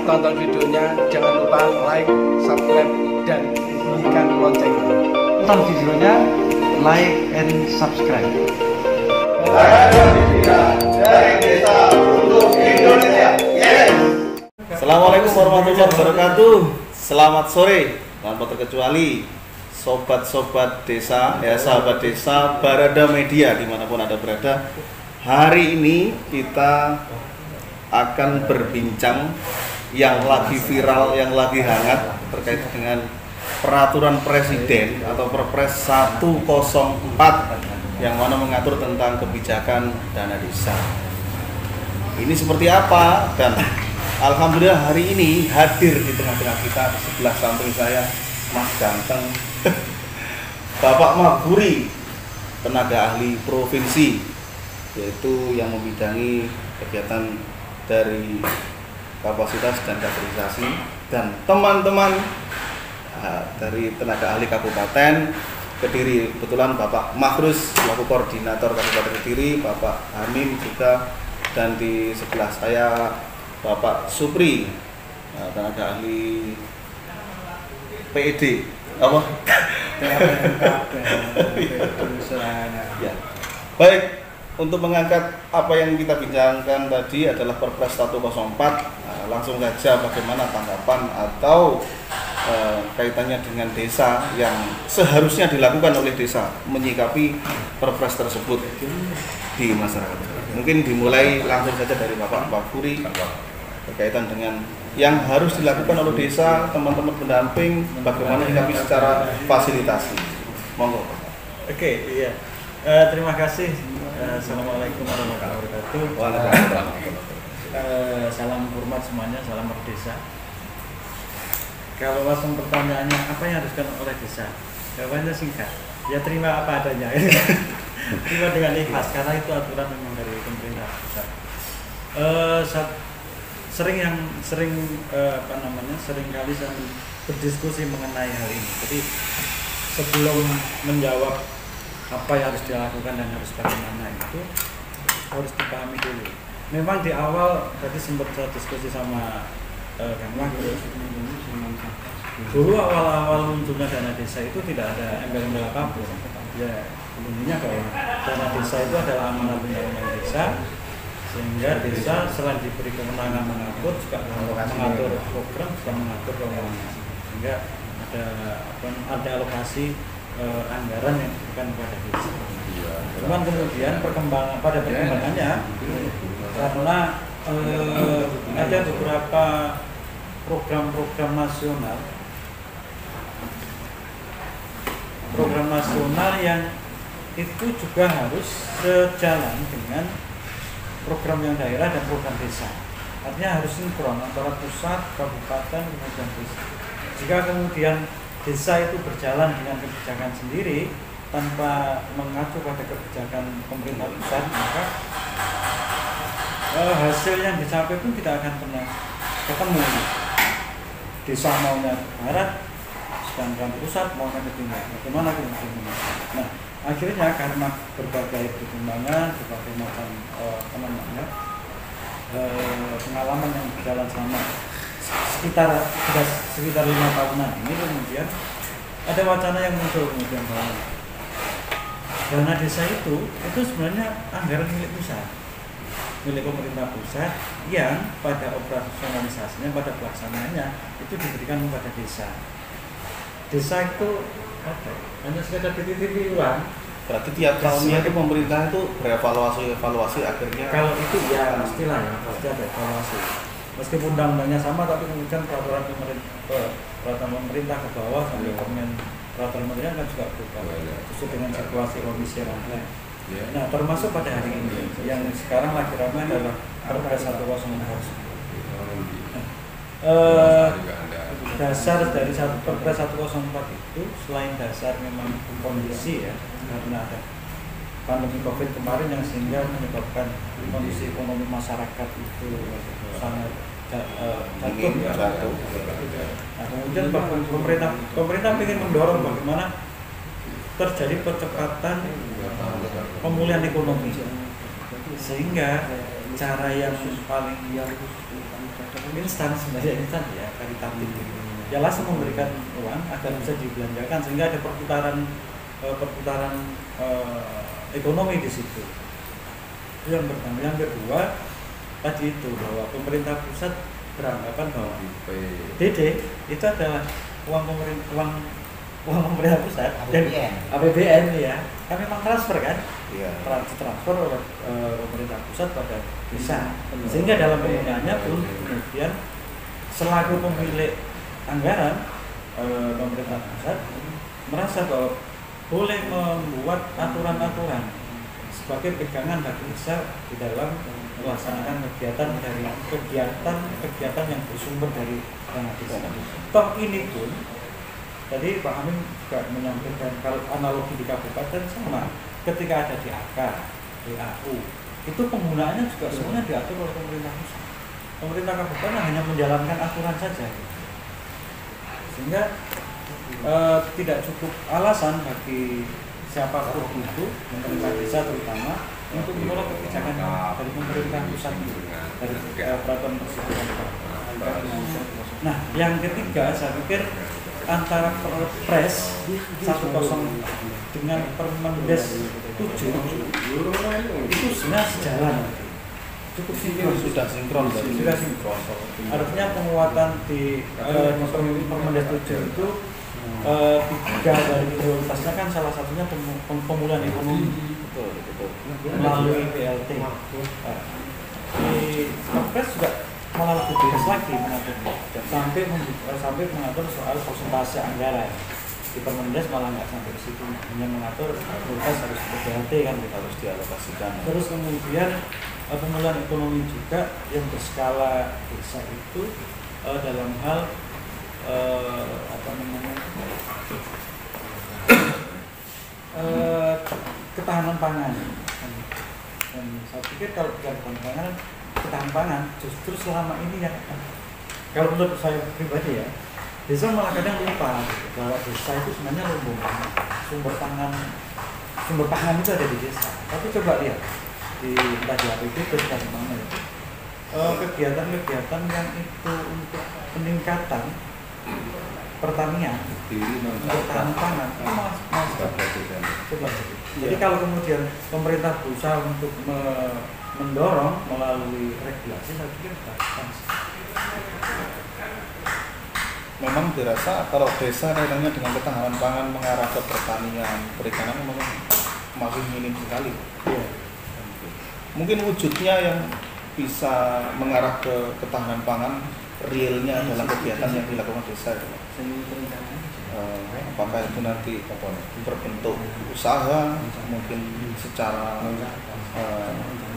tonton videonya, jangan lupa like, subscribe, dan bunyikan loncengnya. Tonton videonya, like and subscribe. Dari desa untuk Indonesia. Yes. Assalamualaikum warahmatullahi wabarakatuh. Selamat sore, tanpa terkecuali sobat-sobat desa, ya sahabat desa, Barada Media dimanapun Anda berada. Hari ini kita akan berbincang yang lagi viral, yang lagi hangat terkait dengan peraturan presiden atau Perpres 104 yang mana mengatur tentang kebijakan dana desa. Ini seperti apa? Dan alhamdulillah hari ini hadir di tengah-tengah kita, di sebelah samping saya Mas Ganteng, Bapak Maburi, tenaga ahli provinsi, yaitu yang membidangi kegiatan dari kapasitas dan kaderisasi, dan teman-teman dari tenaga ahli Kabupaten Kediri. Kebetulan Bapak Mahrus selaku koordinator Kabupaten Kediri, Bapak Hamim juga, dan di sebelah saya Bapak Supri, tenaga ahli PED apa? Ya. Baik, untuk mengangkat apa yang kita bincangkan tadi adalah Perpres 104. Langsung saja, bagaimana tanggapan atau kaitannya dengan desa yang seharusnya dilakukan oleh desa menyikapi Perpres tersebut di masyarakat. Mungkin dimulai langsung saja dari Bapak Maburi berkaitan dengan yang harus dilakukan oleh desa, teman-teman pendamping, bagaimana menyikapi secara fasilitasi. Monggo. Oke, iya. Terima kasih. Assalamualaikum warahmatullahi wabarakatuh. Waalaikumsalam. Salam hormat semuanya, salam berdesa. Kalau langsung pertanyaannya, apa yang harus dilakukan oleh desa? Jawabannya singkat. Ya terima apa adanya. Terima dengan ikhlas, karena itu aturan memang dari pemerintah pusat. Sering kali saya berdiskusi mengenai hal ini. Jadi sebelum menjawab apa yang harus dilakukan dan harus bagaimana, itu harus dipahami dulu. Memang di awal tadi sempat saya diskusi sama Kang Mahrus. Dulu awal-awal munculnya dana desa itu tidak ada embel-embel apapun. Ya, intinya bahwa dana desa itu adalah amanat undang-undang desa, sehingga desa selain diberi kewenangan mengatur, juga mengatur program, juga mengatur keuangan, sehingga ada alokasi anggaran yang diberikan kepada desa. Cuman kemudian perkembangannya karena ada beberapa program nasional yang itu juga harus sejalan dengan program yang daerah dan program desa. Artinya harus sinkron antara pusat, kabupaten, kemudian desa. Jika kemudian desa itu berjalan dengan kebijakan sendiri tanpa mengacu pada kebijakan pemerintah pusat, maka hasil yang dicapai pun tidak akan pernah ketemu. Desa maunya ke barat, sedangkan pusat maunya ke timur. Bagaimana ke timur? Nah, akhirnya karena berbagai pertimbangan, berbagai macam pengalaman yang berjalan selama sekitar 5 tahunan ini, kemudian ada wacana yang muncul kemudian bahwa dana desa itu sebenarnya anggaran milik pusat, milik pemerintah pusat, yang pada operasionalisasinya, pada pelaksanaannya itu diberikan kepada desa. Desa itu hanya sekedar dititipi uang. Berarti tiap tahunnya itu pemerintah itu berevaluasi akhirnya. Kalau itu ya pastilah ya, pasti ada evaluasi. Meskipun undang-undangnya sama, tapi kemudian peraturan pemerintah ke bawah sampai peraturan pemerintah kan juga berubah sesuai dengan situasi kondisi yang ada. Nah, termasuk pada hari ini yang sekarang lagi ramai adalah Perpres 104. Dasar dari Perpres 104 itu selain dasar memang kondisi ya, karena ada pandemi COVID kemarin yang sehingga menyebabkan kondisi ekonomi masyarakat itu sangat jatuh. Nah, kemudian pemerintah ingin mendorong bagaimana terjadi percepatan pemulihan ekonomi, sehingga cara yang paling instan sebenarnya instan ya, karitatif. Ya langsung memberikan uang agar bisa dibelanjakan sehingga ada perputaran ekonomi di situ. Itu yang pertama. Yang kedua tadi itu bahwa pemerintah pusat beranggapan bahwa DD itu adalah uang pemerintah pusat dan APBN ya. Kan memang transfer kan? Iya. Transfer oleh pemerintah pusat pada desa. Sehingga dalam penggunaannya pun kemudian selaku pemilik anggaran pemerintah pusat merasa bahwa boleh membuat aturan-aturan sebagai pegangan bagi desa di dalam melaksanakan kegiatan yang bersumber dari dana desa. Toh ini pun tadi Pak Amin juga menyampaikan kalau analogi di kabupaten sama, ketika ada DAK, DAU, itu penggunaannya juga semuanya diatur oleh pemerintah pusat. Pemerintah kabupaten hanya menjalankan aturan saja, sehingga tidak cukup alasan bagi siapapun itu, pemerintah desa terutama, untuk menolak kebijakan dari pemerintah pusat dari peraturan presiden. Nah, yang ketiga saya pikir antara Perpres 10 dengan Permendes 7 itu sebenarnya sejalan, cukup sinkron, Sudah sinkron. artinya penguatan di Permendes 7 itu tiga dari prioritasnya kan salah satunya pemulihan ekonomi melalui BLT. Di Perpres juga malah lebih tegas lagi mengatur sampai mengatur soal persentase anggaran. Di Permendes malah nggak sampai ke situ, hanya mengatur prioritas harus ke BLT kan, Harus dialokasikan. Terus kemudian pemulihan ekonomi juga yang berskala desa itu dalam hal ketahanan pangan. Dan saya pikir kalau bicara ketahanan pangan justru selama ini yang kalau menurut saya pribadi ya, desa malah kadang lupa bahwa desa itu sebenarnya lumbung sumber pangan itu ada di desa. Tapi coba lihat di tadi APBD dan mana itu kegiatan-kegiatan yang itu untuk peningkatan pertanian untuk ketahanan pangan itu malah coba. Jadi kalau kemudian pemerintah berusaha untuk mendorong melalui regulasi, saya pikir bagus. Memang dirasa kalau desa kaitannya dengan ketahanan pangan mengarah ke pertanian, perikanan memang masih minim sekali. Iya. Mungkin wujudnya yang bisa mengarah ke ketahanan pangan realnya dalam kegiatan yang dilakukan desa itu. Apakah itu nanti berbentuk usaha, mungkin secara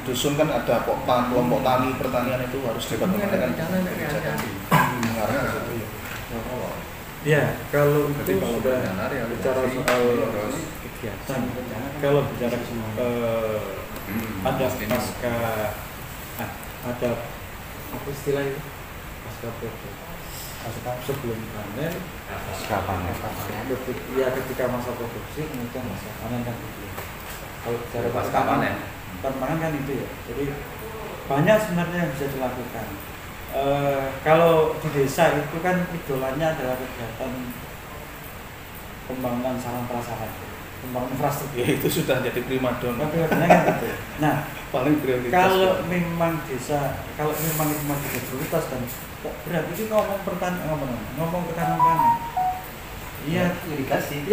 dusun kan ada kelompok tani pertanian itu harus dibagaimanakan kebijakan mengarah ke situ ya. Ya, kalau itu sudah bicara soal kegiatan, kalau bicara ada ada apa istilah itu pasca sebelum panen, ya ketika masa produksi kemudian masa panen kan gitu. Kalau bicara pasca panen kan itu ya. Jadi banyak sebenarnya yang bisa dilakukan. Kalau di desa itu kan idolanya adalah kegiatan pembangunan sarana prasarana, pembangunan infrastruktur. Ya, itu sudah jadi primadona. Kan gitu. Nah, paling prioritas. Kalau memang desa, kalau memang itu masih prioritas dan berarti itu ngomong ketahanan pangan. Iya, irigasi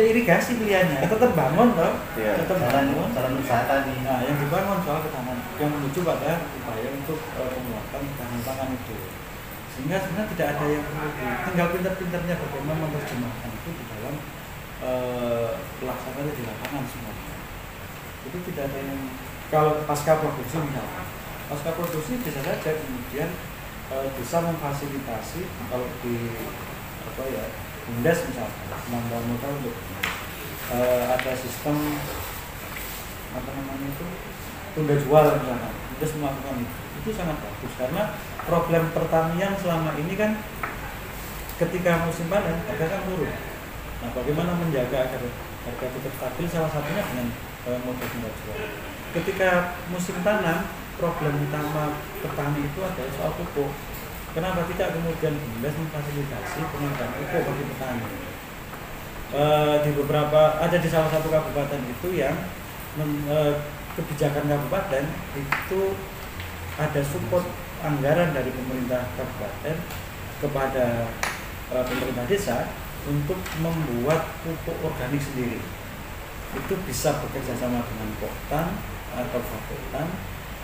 pilihannya. Tetap bangun toh, tetap bangun. Saran usaha tadi. Nah, yang dibangun soal ketahanan, yang menuju pada upaya untuk penguatan ketahanan pangan itu. Sehingga sebenarnya tidak ada yang perlu, tinggal pintar-pintarnya bagaimana menerjemahkan itu di dalam pelaksanaan di lapangan semuanya. Jadi tidak ada yang kalau pasca produksi misalnya, pasca produksi bisa saja kemudian bisa memfasilitasi kalau di Bumdes misalnya, kemampuan mereka untuk ada sistem tunda jual misalnya, Bumdes melakukan itu sangat bagus karena problem pertanian selama ini kan ketika musim panen harga kan turun. Nah, bagaimana menjaga agar harga tetap stabil? Salah satunya dengan model tunda jual. Ketika musim tanam problem utama petani itu adalah soal pupuk. Kenapa tidak kemudian BUMDes memfasilitasi pengadaan pupuk bagi petani? Di beberapa ada di salah satu kabupaten itu yang kebijakan kabupaten itu ada support anggaran dari pemerintah kabupaten kepada pemerintah desa untuk membuat pupuk organik sendiri. Itu bisa bekerja sama dengan Poktan atau Fakultan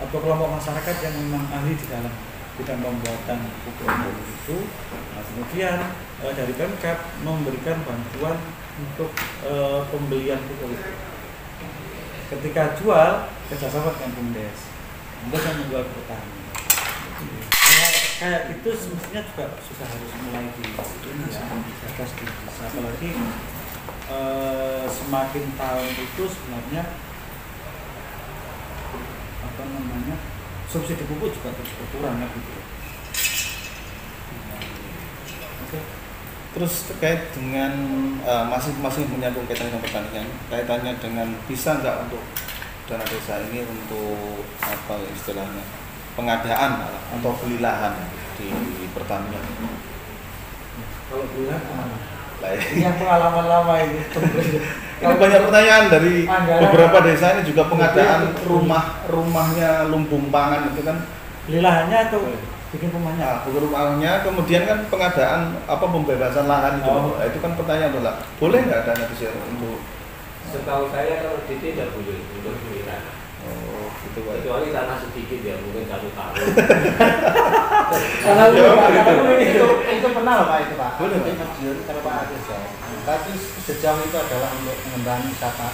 atau kelompok masyarakat yang memang ahli di dalam bidang pembuatan pupuk organik itu. Nah, kemudian dari Pemkab memberikan bantuan untuk pembelian pupuk itu. Ketika jual kerjasama dengan BUMDes, BUMDes yang menjual ke petani. Kayak itu semestinya juga sudah harus mulai digagas di desa. Apalagi semakin tahun itu sebenarnya subsidi pupuk juga terus berkurang ya gitu. Oke. Terus terkait dengan masing-masing menyambung kaitan dengan pertanian, kaitannya dengan bisa nggak untuk dana desa ini untuk apa istilahnya pengadaan atau beli lahan di pertanian? Kalau beli lahan, ini yang pengalaman lama ini. Ini banyak pertanyaan dari anggaran, beberapa desa ini juga pengadaan rumahnya lumbung pangan itu kan beli lahannya atau bikin rumahnya? Nah, bukan rumahnya, kemudian kan pengadaan apa pembebasan lahan itu, itu kan pertanyaan lah. Boleh nggak dana desa untuk? Setahu saya kalau di tidak boleh untuk beli tanah. Oh, gitu Pak. Kecuali tanah sedikit ya mungkin 1 tahun. Kalau itu pernah loh Pak itu Pak. Boleh, Pak. Itu Mas kalau Pak Agus ya. Tapi sejauh itu adalah untuk pengembangan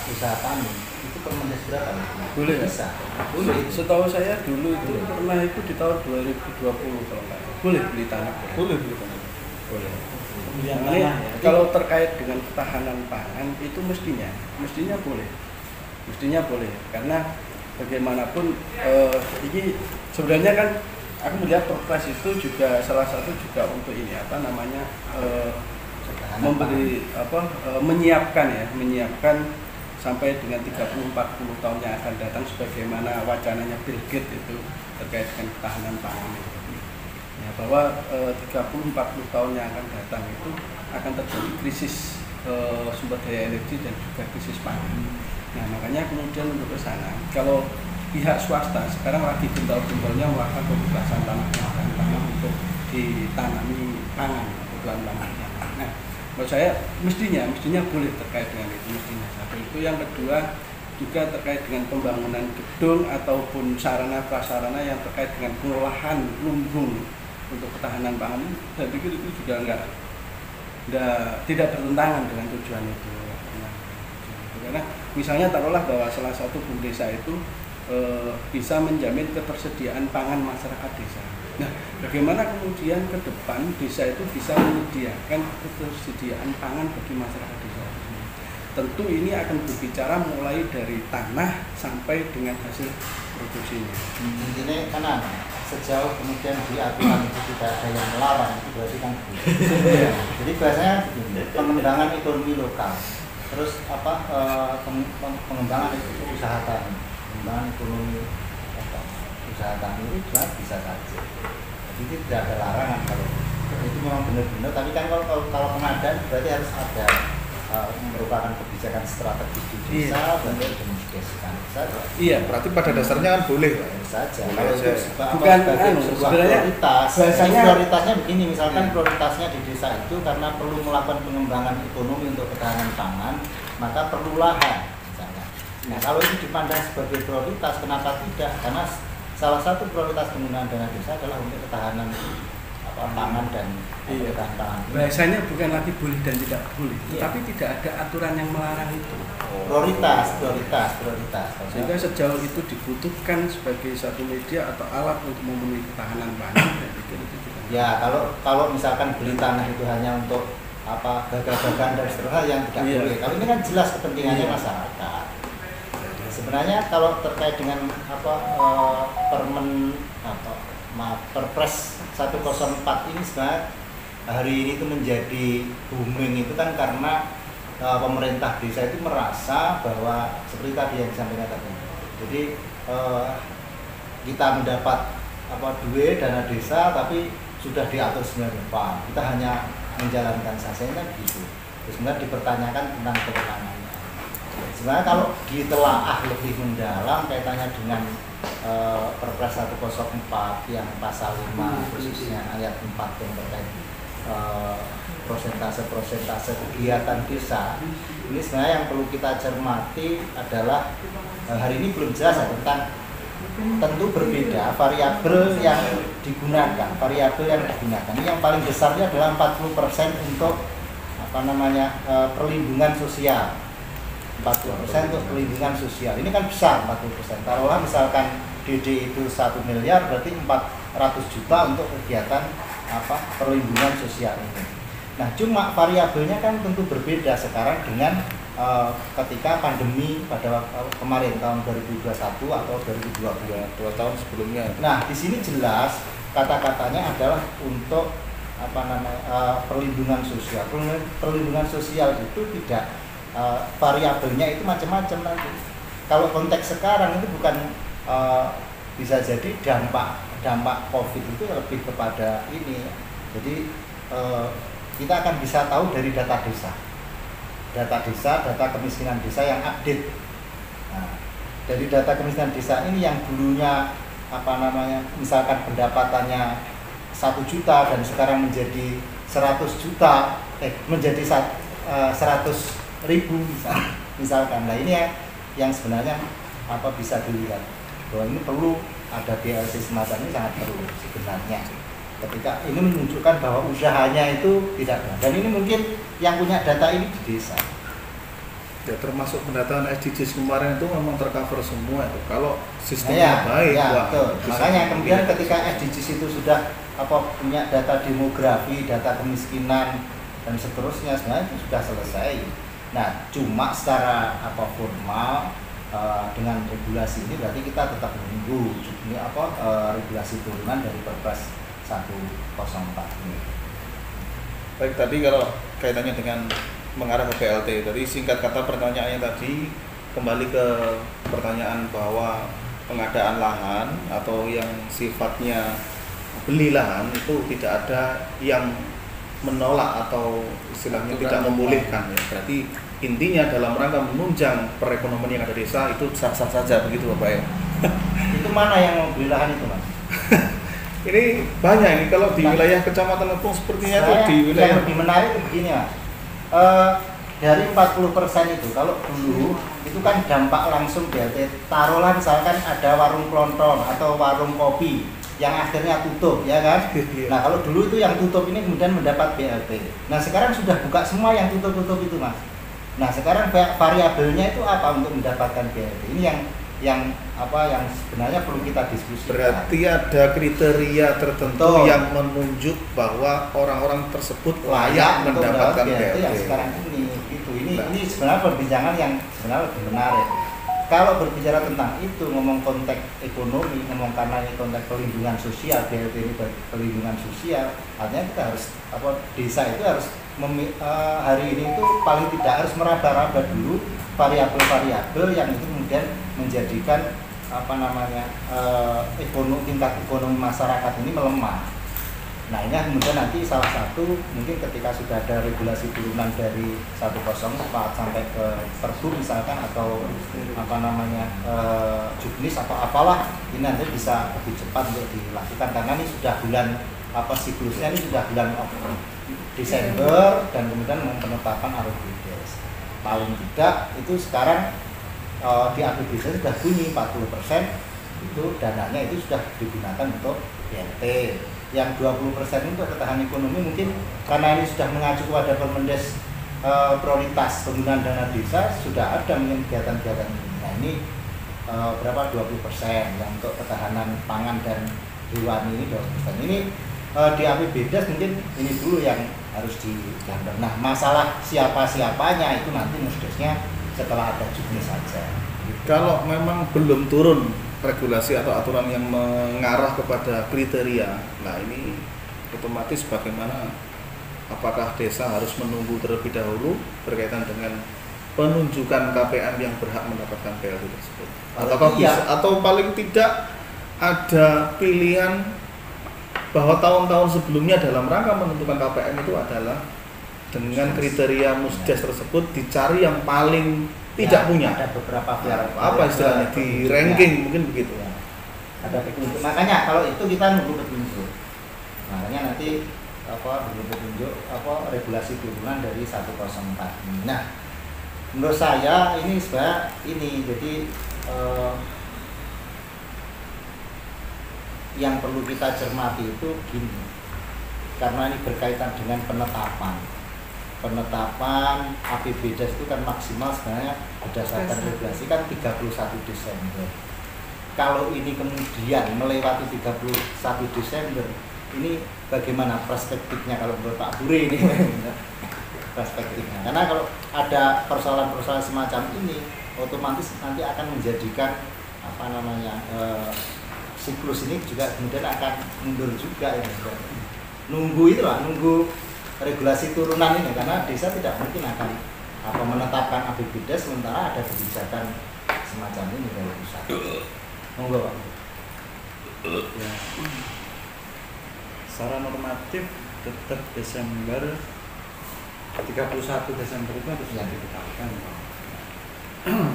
usaha tani itu Permendes berapa? Boleh ya? Bisa. Boleh. Setahu saya dulu itu pernah itu di tahun 2020 kalau nggak salah. Boleh beli tanah. Boleh beli tanah. Boleh. pembelian Ini tanah ya. kalau terkait dengan ketahanan pangan itu mestinya boleh karena bagaimanapun ini sebenarnya kan aku melihat Perpres itu juga salah satu juga untuk ini apa namanya memberi menyiapkan sampai dengan 30-40 tahun yang akan datang sebagaimana wacananya Bill Gates itu terkait dengan ketahanan pangan itu. Ya, bahwa 30-40 tahun yang akan datang itu akan terjadi krisis sumber daya energi dan juga krisis pangan. Nah, makanya kemudian untuk ke sana, kalau pihak swasta sekarang lagi gentar-gentarnya melakukan pembebasan tanah untuk ditanami pangan, kebutuhan pangan. Nah, menurut saya mestinya boleh terkait dengan itu, mestinya satu itu. Yang kedua juga terkait dengan pembangunan gedung ataupun sarana prasarana yang terkait dengan pengolahan lumbung untuk ketahanan pangan. Saya pikir itu juga tidak bertentangan dengan tujuan itu. Karena misalnya taruhlah bahwa salah satu BUM desa itu bisa menjamin ketersediaan pangan masyarakat desa. Nah, bagaimana kemudian ke depan desa itu bisa menyediakan ketersediaan pangan bagi masyarakat desa? Tentu ini akan berbicara mulai dari tanah sampai dengan hasil produksinya. Intinya karena sejauh kemudian di aturan itu tidak ada yang melarang, itu berarti kan begitu. Jadi biasanya pengembangan ekonomi lokal, terus pengembangan itu usaha tani, pengembangan ekonomi usaha tani itu juga bisa saja. Jadi tidak ada larangan kalau itu memang benar-benar. Tapi kan kalau pengadaan berarti harus ada merupakan kebijakan strategis di desa dan dimudahkan saja. Iya, berarti pada dasarnya kan boleh saja. Kalau itu bukan sebuah prioritas. Prioritasnya begini, misalkan prioritasnya di desa itu karena perlu melakukan pengembangan ekonomi untuk ketahanan pangan, maka perlu lahan misalnya. Nah, kalau itu dipandang sebagai prioritas, kenapa tidak? Karena salah satu prioritas penggunaan dana desa adalah untuk ketahanan pangan dan ketahanan pangan. Bahasanya bukan lagi boleh dan tidak boleh, tapi tidak ada aturan yang melarang itu. Prioritas. Sehingga sejauh itu dibutuhkan sebagai satu media atau alat untuk memenuhi ketahanan pangan, saya pikir itu juga. Ya, kalau misalkan beli tanah itu hanya untuk gagah-gagahan dan seterusnya yang tidak boleh. Kalau ini kan jelas kepentingannya masyarakat. Sebenarnya kalau terkait dengan Perpres 104 ini sebenarnya hari ini itu menjadi booming itu kan karena pemerintah desa itu merasa bahwa seperti tadi yang disampaikan tadi. Jadi kita mendapat duit dana desa tapi sudah diatur sebenarnya Pak, kita hanya menjalankan saja kan gitu. Terus kemudian dipertanyakan tentang kewenangannya. Sebenarnya kalau ditelaah lebih mendalam kaitannya dengan Perpres 104 yang pasal 5 khususnya ayat 4 yang terkait persentase kegiatan desa, ini sebenarnya yang perlu kita cermati adalah hari ini belum jelas tentang tentu berbeda variabel yang digunakan. Ini yang paling besarnya adalah 40% untuk perlindungan sosial. 40% untuk perlindungan sosial. Ini kan besar 40%. Taruhlah misalkan DD itu 1 miliar berarti 400 juta untuk kegiatan perlindungan sosial ini. Nah, cuma variabelnya kan tentu berbeda sekarang dengan ketika pandemi pada kemarin tahun 2021 atau 2022, 2 tahun sebelumnya. Nah, di sini jelas kata-katanya adalah untuk perlindungan sosial. Perlindungan sosial itu tidak variabelnya itu macam-macam nanti. Kalau konteks sekarang itu bukan bisa jadi dampak COVID itu lebih kepada ini. Jadi kita akan bisa tahu dari data desa, data kemiskinan desa yang update. Nah, dari data kemiskinan desa ini yang dulunya misalkan pendapatannya 1 juta dan sekarang menjadi 100 juta, menjadi 100.000 misalkan. Nah, ini yang sebenarnya bisa dilihat bahwa ini perlu ada BLT semacam ini, sangat perlu sebenarnya. Ketika ini menunjukkan bahwa usahanya itu tidak ada. Dan ini mungkin yang punya data ini di desa. Ya, termasuk pendataan SDGs kemarin itu memang tercover semua itu. Kalau sistemnya baik, makanya kemudian ketika SDGs itu sudah punya data demografi, data kemiskinan dan seterusnya, sebenarnya itu sudah selesai. Nah, cuma secara formal dengan regulasi ini berarti kita tetap menunggu ini regulasi turunan dari Perpres 104 ini. Baik, tadi kalau kaitannya dengan mengarah ke BLT, tadi singkat kata pertanyaannya tadi kembali ke pertanyaan bahwa pengadaan lahan atau yang sifatnya beli lahan itu tidak ada yang menolak atau istilahnya tidak membolehkan ya. Berarti intinya dalam rangka menunjang perekonomian yang ada desa itu sah-sah saja begitu Bapak ya. Itu mana yang mau beli lahan itu Mas? Ini banyak ini kalau di wilayah Kecamatan Lepung sepertinya itu di wilayah yang lebih menarik itu begini Mas. Dari 40% itu kalau dulu itu kan dampak langsung BLT. Taruhlah misalkan ada warung kelontong atau warung kopi yang akhirnya tutup ya kan. Nah, kalau dulu itu yang tutup ini kemudian mendapat BLT. Nah, sekarang sudah buka semua yang tutup itu Mas. Nah, sekarang variabelnya itu apa untuk mendapatkan BLT? Ini yang sebenarnya perlu kita diskusikan. Berarti ada kriteria tertentu yang menunjuk bahwa orang-orang tersebut layak mendapatkan BLT. Yang sekarang ini ini sebenarnya perbincangan yang sebenarnya lebih menarik. Kalau berbicara tentang itu, ngomong konteks ekonomi, ngomong karena ini konteks perlindungan sosial, BLT ini perlindungan sosial, artinya kita harus desa itu harus hari ini itu paling tidak harus meraba-raba dulu variabel-variabel yang itu kemudian menjadikan tingkat ekonomi masyarakat ini melemah. Nah, ini kemudian nanti salah satu mungkin ketika sudah ada regulasi turunan dari 104 sampai ke Perbu misalkan atau juknis atau apalah, ini nanti bisa lebih cepat untuk dilakukan karena ini sudah bulan siklusnya ini sudah bulan Desember dan kemudian penetapan APBDes. Paling tidak itu sekarang di APBDes sudah bunyi 40% itu dananya itu sudah digunakan untuk BLT. Yang 20% untuk ketahanan ekonomi mungkin karena ini sudah mengacu kepada Permendes prioritas penggunaan dana desa sudah ada mungkin kegiatan-kegiatan ini. Nah, ini berapa 20% yang untuk ketahanan pangan dan hewani ini 20%. Ini di APBDes mungkin ini dulu yang harus digambar. Nah, masalah siapa-siapanya itu nanti mestinya setelah ada juknis saja. Kalau memang belum turun regulasi atau aturan yang mengarah kepada kriteria, nah ini otomatis bagaimana, apakah desa harus menunggu terlebih dahulu berkaitan dengan penunjukan KPM yang berhak mendapatkan BLT tersebut, ataukah bisa, atau paling tidak ada pilihan bahwa tahun-tahun sebelumnya dalam rangka menentukan KPM itu adalah dengan kriteria musdes tersebut dicari yang paling tidak punya. Ada beberapa Apa istilahnya di ranking mungkin begitu. Ya. Ada petunjuk. Makanya kalau itu kita nunggu petunjuk. Makanya nanti nunggu petunjuk regulasi turunan dari 104 ini. Nah, menurut saya ini sebenarnya jadi yang perlu kita cermati itu gini, karena ini berkaitan dengan penetapan APBDes itu kan maksimal sebenarnya berdasarkan regulasi kan 31 Desember. Kalau ini kemudian melewati 31 Desember, ini bagaimana perspektifnya kalau menurut Pak Buri ini perspektifnya? Karena kalau ada persoalan-persoalan semacam ini, otomatis nanti akan menjadikan siklus ini juga kemudian akan mundur juga ya. Nunggu regulasi turunan ini, karena desa tidak mungkin akan menetapkan APBDes sementara ada kebijakan semacam ini dari pusat. Monggo Pak. Ya. Secara normatif tetap Desember 31 Desember itu harus ditetapkan.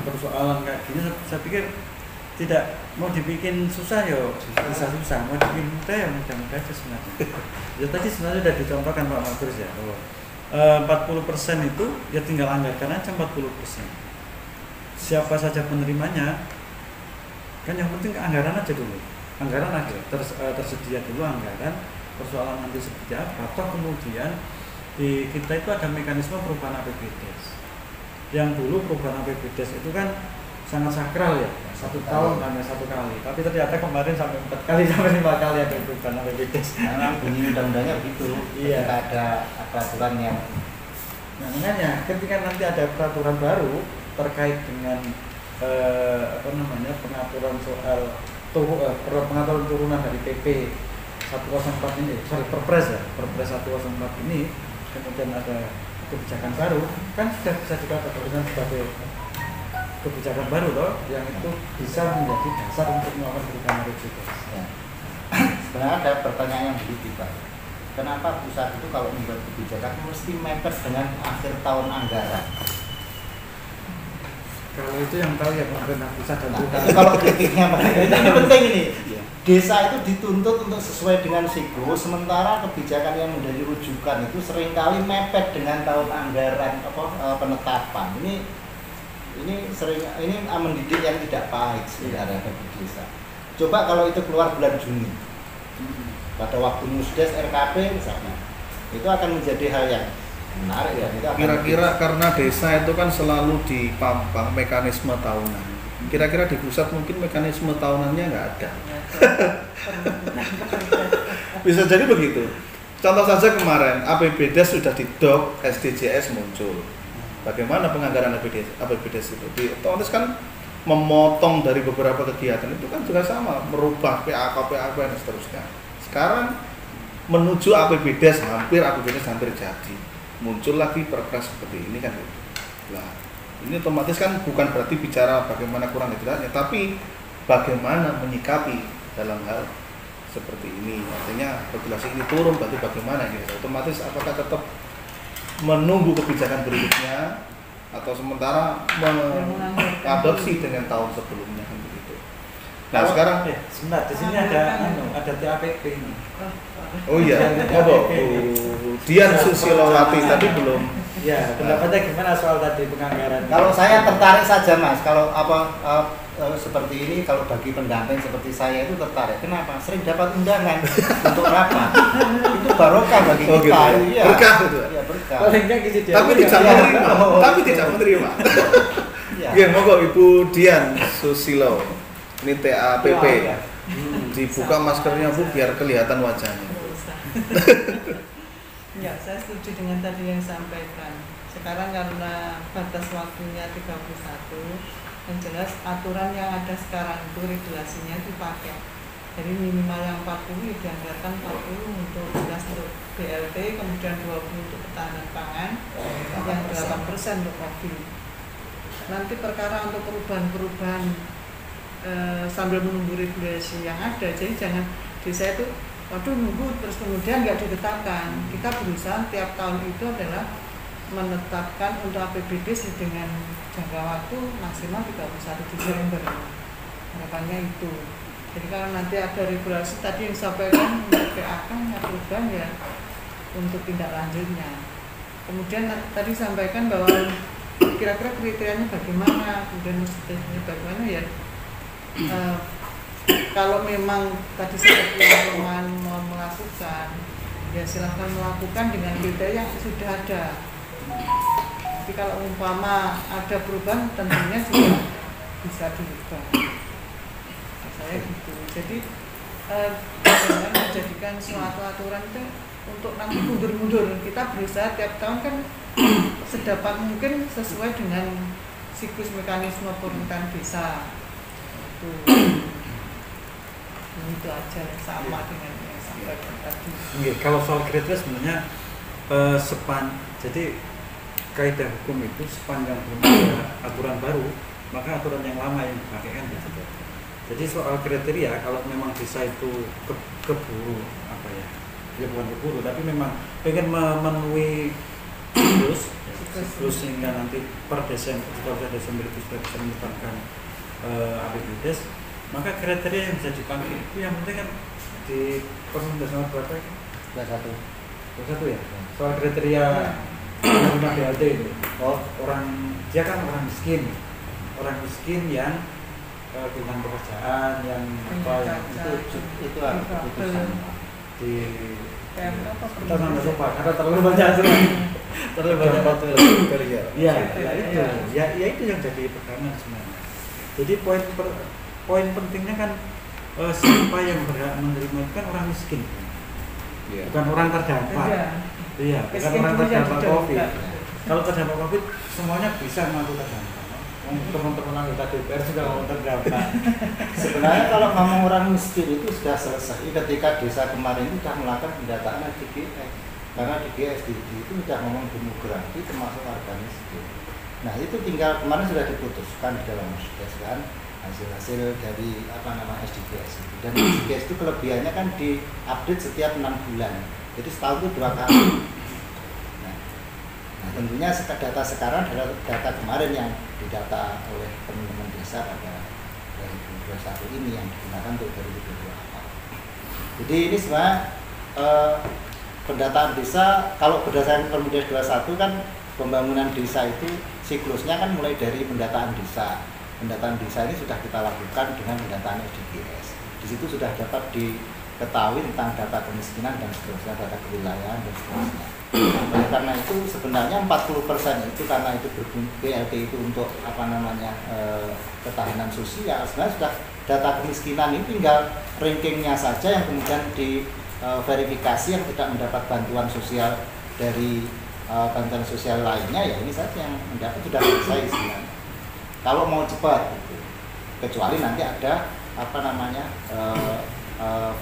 Persoalan kayak gini saya pikir tidak mau dibikin susah susah mau dibikin mudah ya mudah aja sebenarnya. Ya tadi sebenarnya sudah dicontohkan Pak Magrus ya bahwa 40% itu ya tinggal anggarkan aja 40%. Siapa saja penerimanya kan yang penting anggaran aja dulu, anggaran aja tersedia dulu anggaran. Persoalan nanti seperti apa atau kemudian di kita itu ada mekanisme perubahan APBDes. Yang dulu perubahan APBDes itu kan sangat sakral ya, 1 tahun hanya 1 kali, tapi ternyata kemarin sampai 4 kali sampai 5 kali ada perubahan APBDes. Memang bunyi undang-undangnya begitu. Iya. Ketika ada peraturan yang makanya ketika nanti ada peraturan baru terkait dengan pengaturan soal pengaturan turunan dari PP 104 ini, Perpres 104 ini, kemudian ada kebijakan baru, kan sudah bisa dikategorikan sebagai kebijakan baru loh, yang itu bisa menjadi dasar untuk melakukan perubahan APBDes. ya. Sebenarnya ada pertanyaan yang begitu Pak. Kenapa pusat itu kalau membuat kebijakan mesti mepet dengan akhir tahun anggaran? Kalau itu yang tahu ya pemerintah pusat dan Nah, itu kalau kritiknya Pak. Ini penting ini. Desa itu dituntut untuk sesuai dengan siklus, sementara kebijakan yang menjadi rujukan itu seringkali mepet dengan tahun anggaran penetapan. Ini mendidik yang tidak baik sebenarnya bagi desa. Coba kalau itu keluar bulan Juni, pada waktu musdes RKP misalnya, itu akan menjadi hal yang menarik ya. Kira-kira karena desa itu kan selalu dipampang mekanisme tahunan. Kira-kira di pusat mungkin mekanisme tahunannya nggak ada. Bisa jadi begitu. Contoh saja kemarin APBDes sudah didok, SDGs muncul. Bagaimana penganggaran APBDes itu? Otomatis kan memotong dari beberapa kegiatan itu kan juga sama, merubah PAK dan seterusnya. Sekarang menuju APBDes hampir jadi. Muncul lagi perpres seperti ini kan. Nah, ini otomatis kan bukan berarti bicara bagaimana kurang tidaknya, tapi bagaimana menyikapi dalam hal seperti ini. Artinya regulasi ini turun, berarti bagaimana ini? Otomatis apakah tetap menunggu kebijakan berikutnya atau sementara mengadopsi dengan tahun sebelumnya kan begitu. Nah sekarang sebentar di sini ada TAPP ini. Oh iya, Dian Susilowati tadi belum. Ya, pendapatnya gimana soal tadi penganggaran? Kalau saya tertarik saja Mas, kalau seperti ini, kalau bagi pendamping seperti saya itu tertarik. Kenapa? Sering dapat undangan untuk rapat. Itu barokah bagi kita. Gitu. Iya. Berkah gitu. Iya, berkah. Tapi tidak menerima. Tapi tidak menerima. Iya. Iya, monggo Ibu Dian Susilo. Ini TAPP. Dibuka maskernya Bu biar kelihatan wajahnya. Ya, saya setuju dengan tadi yang disampaikan. Sekarang karena batas waktunya 31, yang jelas aturan yang ada sekarang itu regulasinya dipakai. Jadi minimal yang 40 dianggarkan 40 untuk jelas untuk BLT, kemudian 20 untuk ketahanan pangan, yang 8% untuk COVID. Nanti perkara untuk perubahan-perubahan sambil menunggu regulasi yang ada. Jadi jangan desa itu waduh nunggu terus kemudian nggak ditetapkan. Kita berusaha tiap tahun itu adalah menetapkan untuk APBD dengan jangka waktu maksimal 31 Desember. Harapannya itu. Jadi kalau nanti ada regulasi tadi yang disampaikan untuk PAK perubahan ya untuk tindak lanjutnya. Kemudian tadi sampaikan bahwa kira-kira kriterianya bagaimana, kemudian mestinya bagaimana ya. Kalau memang tadi seperti teman mau melakukan, ya silahkan melakukan dengan kriteria yang sudah ada. Tapi kalau umpama ada perubahan, tentunya juga bisa diubah. Saya gitu. Jadi jangan menjadikan suatu aturan itu untuk nanti mundur-mundur. Kita berusaha tiap tahun kan sedapat mungkin sesuai dengan siklus mekanisme pemerintahan desa. Itu aja sama dengan yang sampaikan tadi. Kalau soal kriteria sebenarnya jadi kaidah hukum itu sepanjang belum ada aturan baru, maka aturan yang lama yang dipakai kan gitu. Jadi soal kriteria kalau memang desa itu keburu apa ya bukan keburu tapi memang pengen memenuhi siklus sehingga nanti per Desember itu sudah bisa menetapkan APBD, maka kriteria yang bisa dipakai itu yang penting kan di Permendas nomor berapa itu? 21 ya. Soal kriteria penerima BLT itu. Dia kan orang miskin yang bintang pekerjaan yang itu harus keputusan di kita nggak lupa karena terlalu banyak itu yang jadi pegangan sebenarnya. Jadi poin pentingnya kan siapa yang berhak menerima itu kan orang miskin, bukan orang terdampak. Iya, bukan orang terdampak COVID. Kalau terdampak COVID semuanya bisa mengaku terdampak. Teman-teman anggota DPR sudah ngomong terdampak. Sebenarnya kalau ngomong orang miskin itu sudah selesai ketika desa kemarin itu sudah melakukan pendataan DGS. Karena DGS itu sudah ngomong demografi termasuk warga miskin. Nah itu tinggal kemarin sudah diputuskan di dalam SDGs kan hasil-hasil dari SDGs itu. Dan SDGs itu kelebihannya kan diupdate setiap 6 bulan. Jadi setahun itu 2 kali. Nah tentunya data sekarang adalah data kemarin yang didata oleh teman-teman desa pada 2021 ini yang digunakan untuk 2024. Jadi ini sebenarnya pendataan desa kalau berdasarkan Permendas 21 kan pembangunan desa itu siklusnya kan mulai dari pendataan desa. Pendataan desa ini sudah kita lakukan dengan pendataan SDGs. Di situ sudah dapat diketahui tentang data kemiskinan dan seterusnya, data kewilayahan dan seterusnya. Oleh karena itu sebenarnya 40% itu karena itu BLT itu untuk ketahanan sosial. Sebenarnya sudah data kemiskinan ini tinggal rankingnya saja yang kemudian diverifikasi yang tidak mendapat bantuan sosial dari bantuan sosial lainnya ya ini saja yang mendapat sudah selesai sebenarnya. Kalau mau cepat, kecuali nanti ada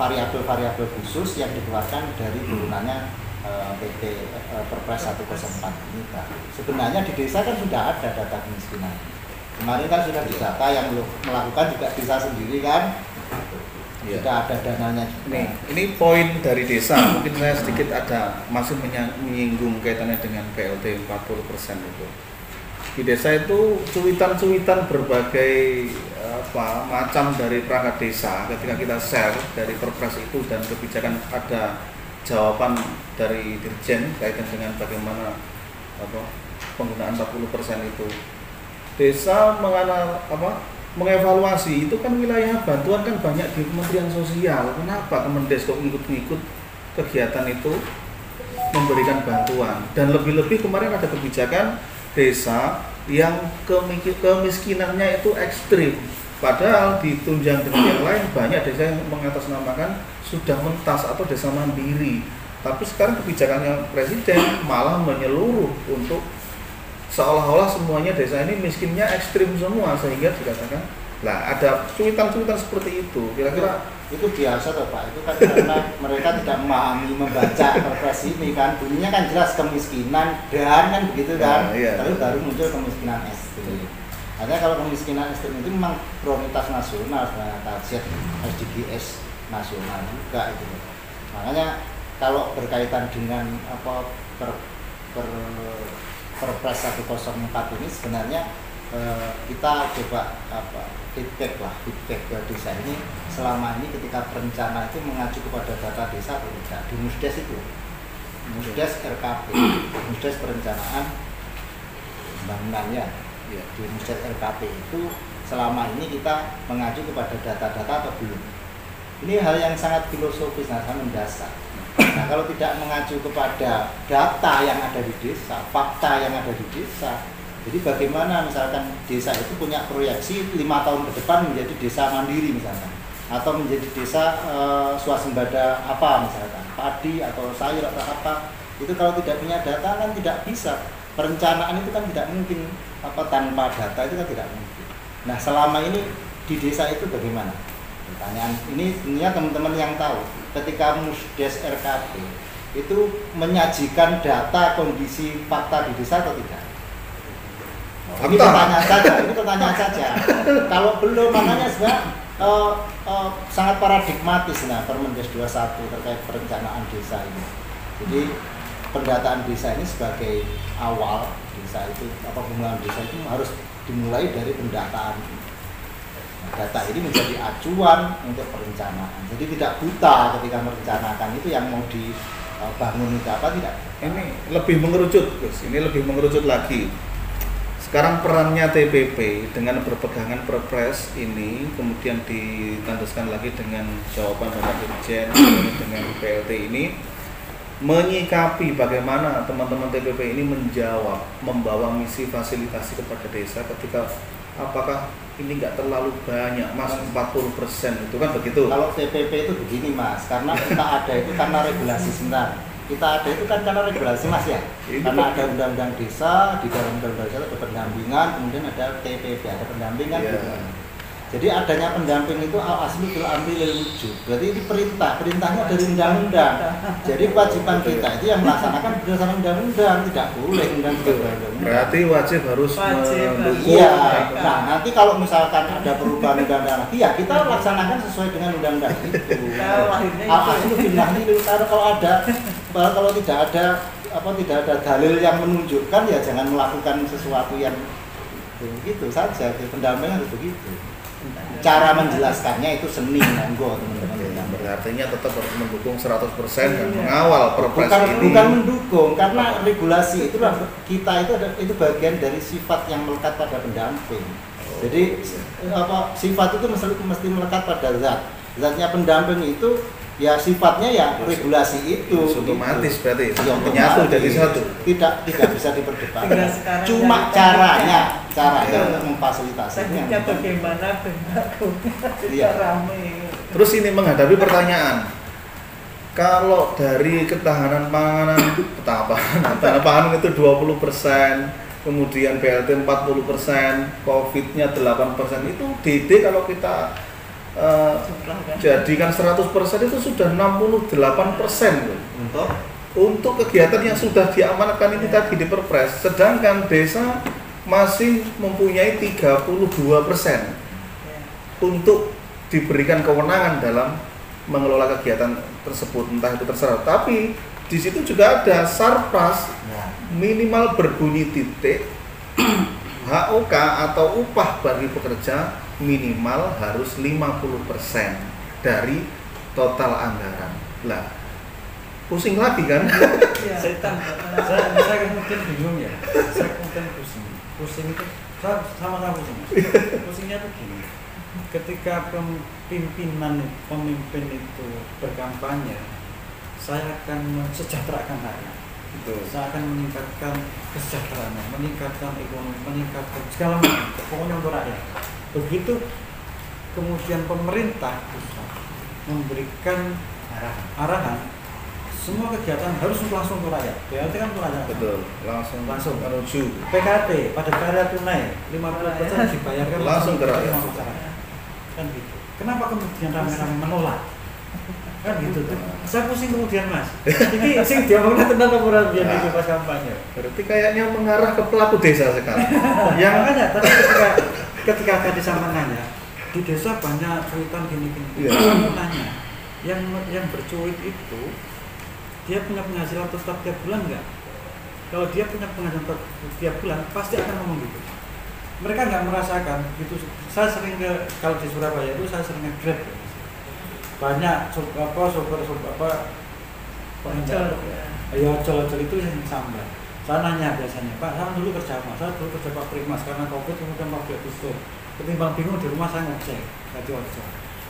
variabel-variabel khusus yang dikeluarkan dari turunannya PP Perpres 104 ini. Sebenarnya di desa kan sudah ada data kemiskinan. Kemarin kan sudah didata yang melakukan juga desa sendiri kan. Sudah ada dananya. Ini poin dari desa. Mungkin saya sedikit masih menyinggung kaitannya dengan BLT 40% itu. Di desa itu cuitan-cuitan berbagai macam dari perangkat desa. Ketika kita share dari Perpres itu dan kebijakan ada jawaban dari Dirjen kaitan dengan bagaimana penggunaan 40% itu. Desa mengevaluasi itu kan wilayah bantuan kan banyak di Kementerian Sosial. Kenapa Kemendes kok ngikut-ngikut kegiatan itu memberikan bantuan? Dan lebih-lebih kemarin ada kebijakan desa yang kemiskinannya itu ekstrim. Padahal ditunjang dengan yang lain banyak desa yang mengatasnamakan sudah mentas atau desa mandiri. Tapi sekarang kebijakannya Presiden malah menyeluruh untuk seolah-olah semuanya desa ini miskinnya ekstrim semua sehingga dikatakan lah ada cuitan-cuitan seperti itu. Kira-kira itu biasa toh Pak, itu kan karena mereka tidak memahami membaca Perpres ini kan bunyinya kan jelas kemiskinan dan kan begitu kan. Tapi baru muncul kemiskinan ekstrim. Artinya kalau kemiskinan ekstrim itu memang prioritas nasional, target SDGs nasional juga itu. Makanya kalau berkaitan dengan Perpres 104 ini sebenarnya kita coba feedback ke desa ini selama ini ketika berencana itu mengacu kepada data desa atau tidak di Musdes itu, Musdes RKP, Musdes Perencanaan Pembangunannya. Di Musdes RKP itu selama ini kita mengacu kepada data-data atau belum? Ini hal yang sangat filosofis, sangat mendasar. Nah, kalau tidak mengacu kepada data yang ada di desa, fakta yang ada di desa, jadi bagaimana misalkan desa itu punya proyeksi 5 tahun ke depan menjadi desa mandiri misalkan, atau menjadi desa swasembada apa misalkan, padi atau sayur atau apa, itu kalau tidak punya data kan tidak bisa. Perencanaan itu kan tidak mungkin tanpa data itu kan tidak mungkin. Nah, selama ini di desa itu bagaimana? Pertanyaan ini sebenarnya teman-teman yang tahu ketika Musdes RKP itu menyajikan data kondisi fakta di desa atau tidak? Ini pertanyaan saja. Kalau belum, makanya sebenarnya sangat paradigmatis Permendes 21 terkait perencanaan desa ini. Jadi pendataan desa ini sebagai awal desa itu pembangunan desa itu harus dimulai dari pendataan. Data ini menjadi acuan untuk perencanaan. Jadi tidak buta ketika merencanakan itu yang mau dibangun itu apa tidak. Ini lebih mengerucut, Gus. Ini lebih mengerucut lagi. Sekarang perannya TPP dengan berpegangan Perpres ini kemudian ditandaskan lagi dengan jawaban Bapak Dirjen dengan PLT ini menyikapi bagaimana teman-teman TPP ini menjawab, membawa misi fasilitasi kepada desa ketika apakah ini nggak terlalu banyak Mas, 40% itu kan begitu. Kalau TPP itu begini Mas, karena kita ada itu karena regulasi sebentar. Kita ada itu kan karena regulasi Mas ya. Karena ada undang-undang desa, di dalam undang-undang desa ada pendampingan, kemudian ada TPP, ada pendampingan gitu. Jadi adanya pendamping itu al-asli fil amri lil wujub. Berarti ini perintahnya dari undang-undang. Jadi kewajiban kita itu yang melaksanakan berdasarkan undang-undang, tidak boleh undang-undang. Berarti wajib harus mendukung. Iya. Nah, nanti kalau misalkan ada perubahan undang-undang lagi ya kita laksanakan sesuai dengan undang-undang itu. Al-asli fil amri lil wujub. Kalau tidak ada dalil yang menunjukkan ya jangan melakukan sesuatu yang begitu saja. Pendampingan harus begitu. Cara menjelaskannya itu seni monggo teman-teman. Artinya tetap harus mendukung 100% dan mengawal Perpres ini. Bukan mendukung, karena regulasi itulah kita itu bagian dari sifat yang melekat pada pendamping. Jadi sifat itu mesti melekat pada zat. Zatnya pendamping itu ya sifatnya ya regulasi itu otomatis berarti menyatu jadi satu. Tidak bisa diperdebatkan. Cuma caranya untuk memfasilitasinya. Bagaimana tidak ramai. Terus ini menghadapi pertanyaan. Kalau dari ketahanan pangan itu 20%, kemudian BLT 40%, COVID-nya 8%, itu DD kalau kita jadikan 100% itu sudah 68% untuk kegiatan yang sudah diamanatkan ini tadi di Perpres. Sedangkan desa masih mempunyai 32% untuk diberikan kewenangan dalam mengelola kegiatan tersebut, entah itu terserah. Tapi di situ juga ada sarpras minimal berbunyi titik HOK atau upah bagi pekerja minimal harus 50% dari total anggaran. Lah, pusing lagi kan? Saya mungkin bingung ya. Saya mungkin pusing. Pusing itu sama-sama pusing. Pusingnya tuh gini. Ketika pemimpin itu berkampanye, saya akan mensejahterakan rakyat. Saya akan meningkatkan kesejahteraan, meningkatkan ekonomi, meningkatkan segala macam, pokoknya untuk rakyat. Begitu kemudian pemerintah memberikan arahan, semua kegiatan harus langsung ke rakyat. BLT kan untuk rakyat. Betul, langsung menuju. PKT pada karya tunai 50% dibayarkan langsung ke rakyat. Kan gitu. Kenapa kemudian ramai-ramai menolak? kan gitu tuh. Saya pusing kemudian Mas. Ini sing diomongnya tentang pemerabian itu pas kampanye. Berarti kayaknya mengarah ke pelaku desa sekarang. Yang makanya tadi ketika tadi sama nanya di desa banyak cuitan gini-gini. Kamu nanya yang bercuit itu dia punya penghasilan tetap tiap bulan nggak? Kalau dia punya penghasilan tiap bulan pasti akan ngomong gitu. Mereka nggak merasakan gitu. Saya sering kalau di Surabaya itu saya sering nge-grab. Banyak sopir ojol itu yang sambat. Saya nanya biasanya, Pak, saya dulu kerja apa? Saya dulu kerja Pak Primas karena Covid kemudian Pak tutup. Ketimbang bingung di rumah saya ngecek, jadi ojol.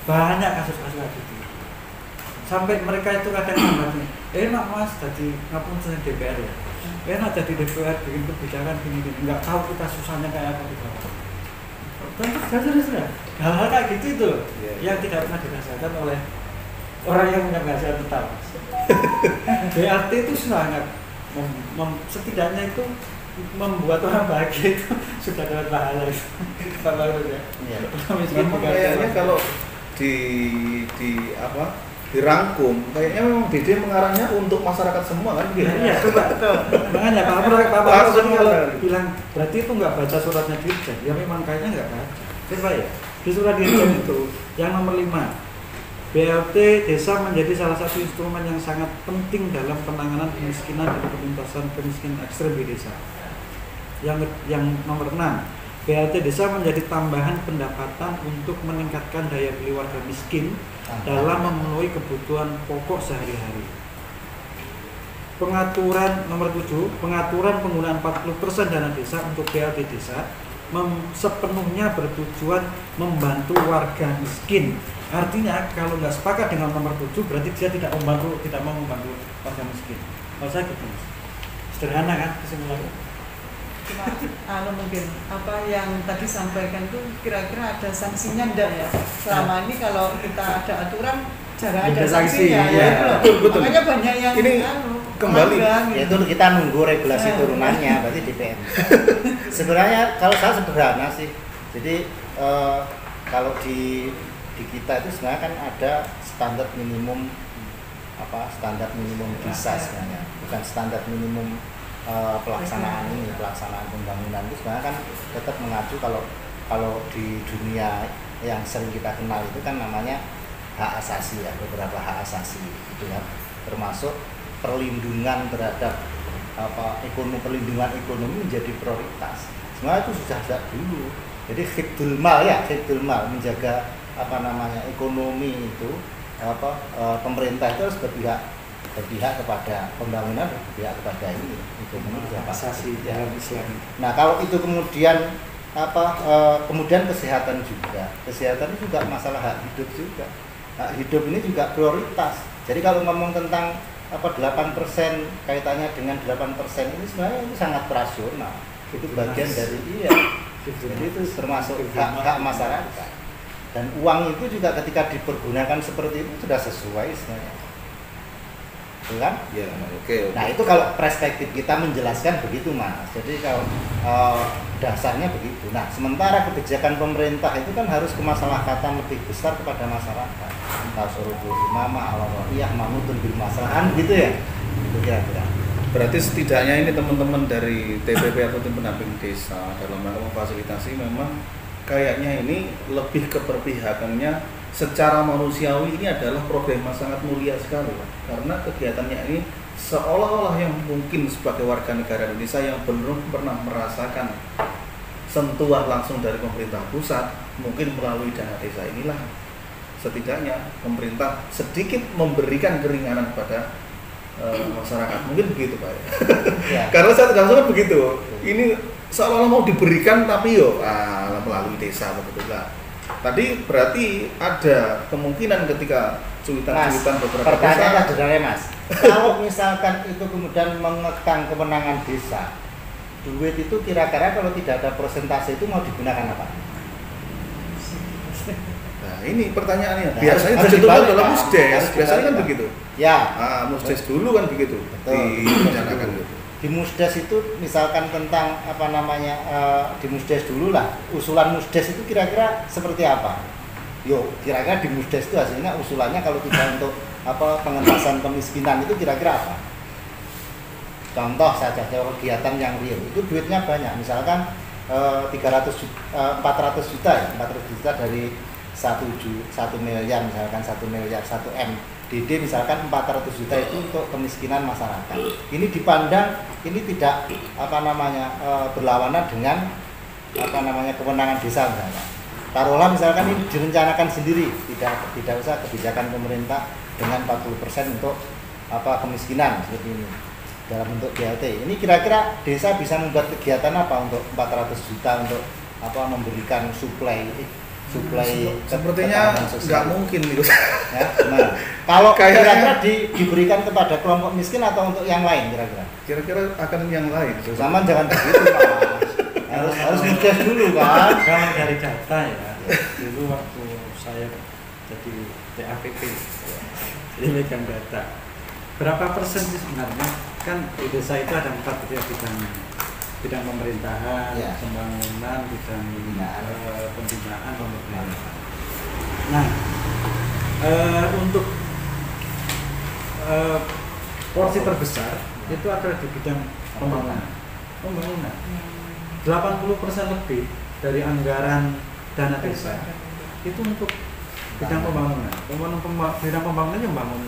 Banyak kasus-kasus kayak gitu. Sampai mereka itu kadang sambatnya, enak Mas, jadi ngapun saya DPR ya. Enak jadi DPR bikin kebijakan gini-gini, nggak tahu kita susahnya kayak apa di bawah. Sudah. Hal-hal kayak gitu itu yang tidak pernah dirasakan oleh orang yang punya penghasilan tetap. BRT itu sangat setidaknya itu membuat orang bahagia itu sudah dapat pahala itu. Memang kayaknya kalau dirangkum, kayaknya memang Dede mengarahnya untuk masyarakat semua kan gitu. Iya, coba. Makanya Pak kalau bilang berarti itu nggak baca suratnya Dirjen, ya memang kayaknya nggak baca. Coba ya, di surat Dirjen itu yang nomor 5, BLT desa menjadi salah satu instrumen yang sangat penting dalam penanganan kemiskinan dan penuntasan kemiskinan ekstrem di desa. Yang nomor 6, BLT desa menjadi tambahan pendapatan untuk meningkatkan daya beli warga miskin dalam memenuhi kebutuhan pokok sehari-hari. Pengaturan nomor 7, pengaturan penggunaan 40% dana desa untuk BLT desa sepenuhnya bertujuan membantu warga miskin. Artinya kalau nggak sepakat dengan nomor 7 berarti dia tidak mau membantu warga miskin. Kalau saya gitu, sederhana kan kesimpulannya. Cuma kalau mungkin apa yang tadi sampaikan itu kira-kira ada sanksinya enggak ya? Selama ini kalau kita ada aturan jarang ada sanksinya ya. Betul. Makanya banyak yang ini kembali ya itu kita nunggu regulasi turunannya berarti DPM. Sebenarnya kalau saya sederhana sih. Jadi kalau di kita itu sebenarnya kan ada standar minimum desa sebenarnya, bukan standar minimum pelaksanaan pembangunan itu sebenarnya kan tetap mengacu kalau di dunia yang sering kita kenal itu kan namanya hak asasi ya, beberapa hak asasi gitu kan, termasuk perlindungan terhadap perlindungan ekonomi menjadi prioritas. Sebenarnya itu sudah sejak dulu. Jadi hifdzul mal menjaga ekonomi itu pemerintah itu harus berpihak kepada pembangunan, berpihak kepada ini ekonomi asasi dalam Islam. Nah kalau itu kemudian kemudian kesehatan itu juga masalah hak hidup juga. Hak hidup ini juga prioritas. Jadi kalau ngomong tentang 8% kaitannya dengan 8% ini sebenarnya ini sangat rasional. Itu bagian dari jadi itu termasuk hak masyarakat. Dan uang itu juga ketika dipergunakan seperti itu sudah sesuai sebenarnya. Kan? Ya, oke. Nah itu kalau perspektif kita menjelaskan begitu Mas. Jadi kalau dasarnya begitu. Nah sementara kebijakan pemerintah itu kan harus kemaslahatan lebih besar kepada masyarakat. Tasurul imamah al-rawiyah manutun bil masalahan gitu ya. Itu kira-kira. Berarti setidaknya ini teman-teman dari TPP atau tim pendamping desa dalam rangka memfasilitasi memang kayaknya ini lebih keperpihakannya secara manusiawi. Ini adalah program yang sangat mulia sekali karena kegiatannya ini seolah-olah yang mungkin sebagai warga negara Indonesia yang belum pernah merasakan sentuhan langsung dari pemerintah pusat, mungkin melalui dana desa inilah setidaknya pemerintah sedikit memberikan keringanan pada masyarakat, mungkin begitu Pak ya. Karena saya tidak suka begitu. Ini seolah-olah mau diberikan tapi melalui desa begitu lah. Tadi berarti ada kemungkinan ketika cuitan beberapa pertanyaan sederhana Mas. Kalau misalkan itu kemudian mengekang kewenangan desa, duit itu kira-kira kalau tidak ada persentase itu mau digunakan apa? Nah ini pertanyaannya. Biasanya dicontohkan dalam musdes, biasanya kan begitu. Ya. Musdes dulu kan begitu. Direncanakan gitu. Di musdes itu misalkan tentang di musdes dulu lah, usulan musdes itu kira-kira seperti apa? Kira-kira di musdes itu hasilnya usulannya kalau tidak untuk pengentasan kemiskinan itu kira-kira apa? Contoh saja kegiatan yang real itu duitnya banyak, misalkan 400 juta ya, 400 juta dari 1 miliar, misalkan 1 miliar 1 M DD, misalkan 400 juta itu untuk kemiskinan masyarakat. Ini dipandang ini tidak berlawanan dengan kewenangan desa misalnya. Taruhlah misalkan ini direncanakan sendiri, tidak usah kebijakan pemerintah dengan 40% untuk kemiskinan seperti ini dalam bentuk BLT. Ini kira-kira desa bisa membuat kegiatan apa untuk 400 juta untuk memberikan suplai sepertinya nggak mungkin gitu. Ya, nah, kalau kira-kira diberikan kepada kelompok miskin atau untuk yang lain kira-kira? Kira-kira akan yang lain. Sama jangan begitu Pak. harus ngegas dulu kan. Kalau dari data ya, dulu waktu saya jadi TAPP, jadi megang data. Berapa persen sih sebenarnya? Kan di desa itu ada 4 bidang pemerintahan, ya, pembangunan, bidang pembinaan, pemerintahan. Nah, untuk porsi terbesar itu ada di bidang pembangunan. 80% lebih dari anggaran dana desa itu untuk bidang pembangunan. Bidang pembangunan yang bangun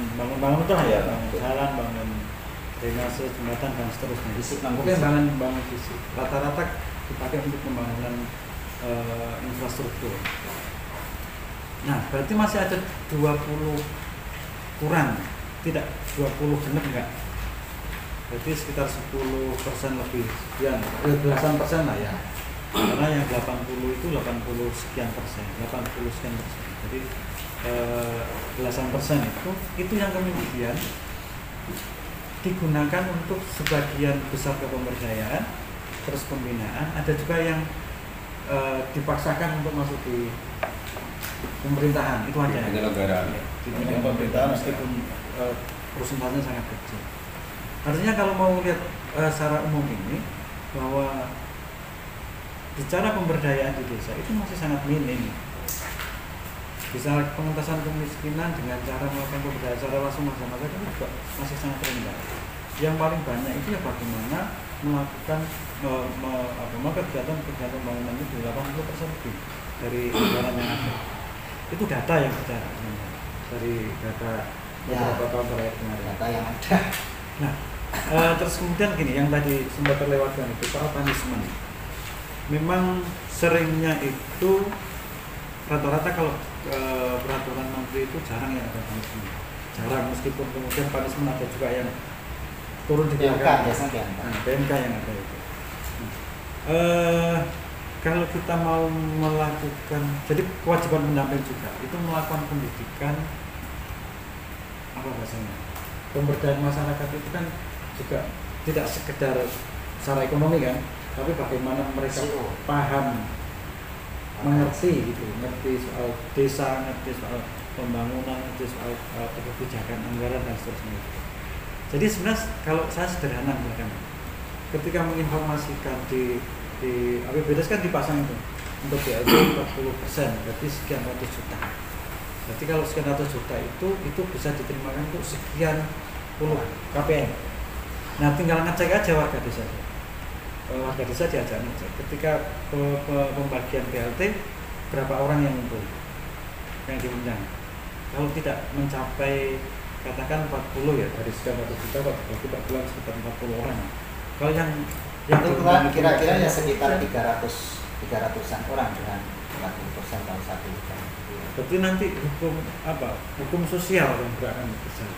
itu ya, bangun jalan, bangun drainase, jembatan dan seterusnya. Mungkin bangun fisik. Rata-rata dipakai untuk pembangunan infrastruktur. Nah, berarti masih ada 20 kurang, tidak 20 genep enggak. Berarti sekitar 10% lebih, sekian, belasan persen lah ya. Karena yang 80 itu 80 sekian persen, 80 sekian persen. Jadi belasan persen itu yang kemudian digunakan untuk sebagian besar kepemberdayaan, terus pembinaan. Ada juga yang dipaksakan untuk masuk di pemerintahan, itu aja. Penyelenggaraan. Di bidang pemerintahan meskipun persentasenya sangat kecil. Artinya kalau mau lihat secara umum ini bahwa bicara pemberdayaan di desa itu masih sangat minim. Bisa pengentasan kemiskinan dengan cara melakukan pemberdayaan secara langsung masyarakat itu juga masih sangat rendah. Yang paling banyak itu ya bagaimana melakukan kegiatan pembangunan itu 80% lebih dari anggaran yang ada. Itu data yang bicara dari data beberapa tahun terakhir kemarin. Data yang ada. Nah, terus kemudian gini, yang tadi sempat terlewatkan itu soal punishment. Memang seringnya itu rata-rata kalau peraturan menteri itu jarang yang ada punishment. Jarang, meskipun kemudian punishment ada juga yang turun di belakang. PMK yang ada itu. Kalau kita mau melakukan, jadi kewajiban pendamping juga itu melakukan pendidikan apa bahasanya, pemberdayaan masyarakat itu kan juga tidak sekedar secara ekonomi kan, tapi bagaimana mereka paham, mengerti gitu, ngerti soal desa, ngerti soal pembangunan, ngerti soal kebijakan anggaran dan seterusnya. Jadi sebenarnya kalau saya sederhana misalkan, ketika menginformasikan di APBDes kan dipasang itu untuk BLT 40%, berarti sekian ratus juta. Berarti kalau sekian ratus juta itu bisa diterimakan untuk sekian puluh KPM. Nah, tinggal ngecek aja warga desa. Warga desa diajak ngecek. Ketika pembagian BLT berapa orang yang ngumpul, yang diundang. Kalau tidak mencapai katakan 40 ya, dari sekian ratus juta berarti per bulan sekitar 40 orang. Kalau yang itu kira-kira ya sekitar 300-an orang dengan 40% tahun 1 juta. Berarti nanti hukum sosial yang berakan besar.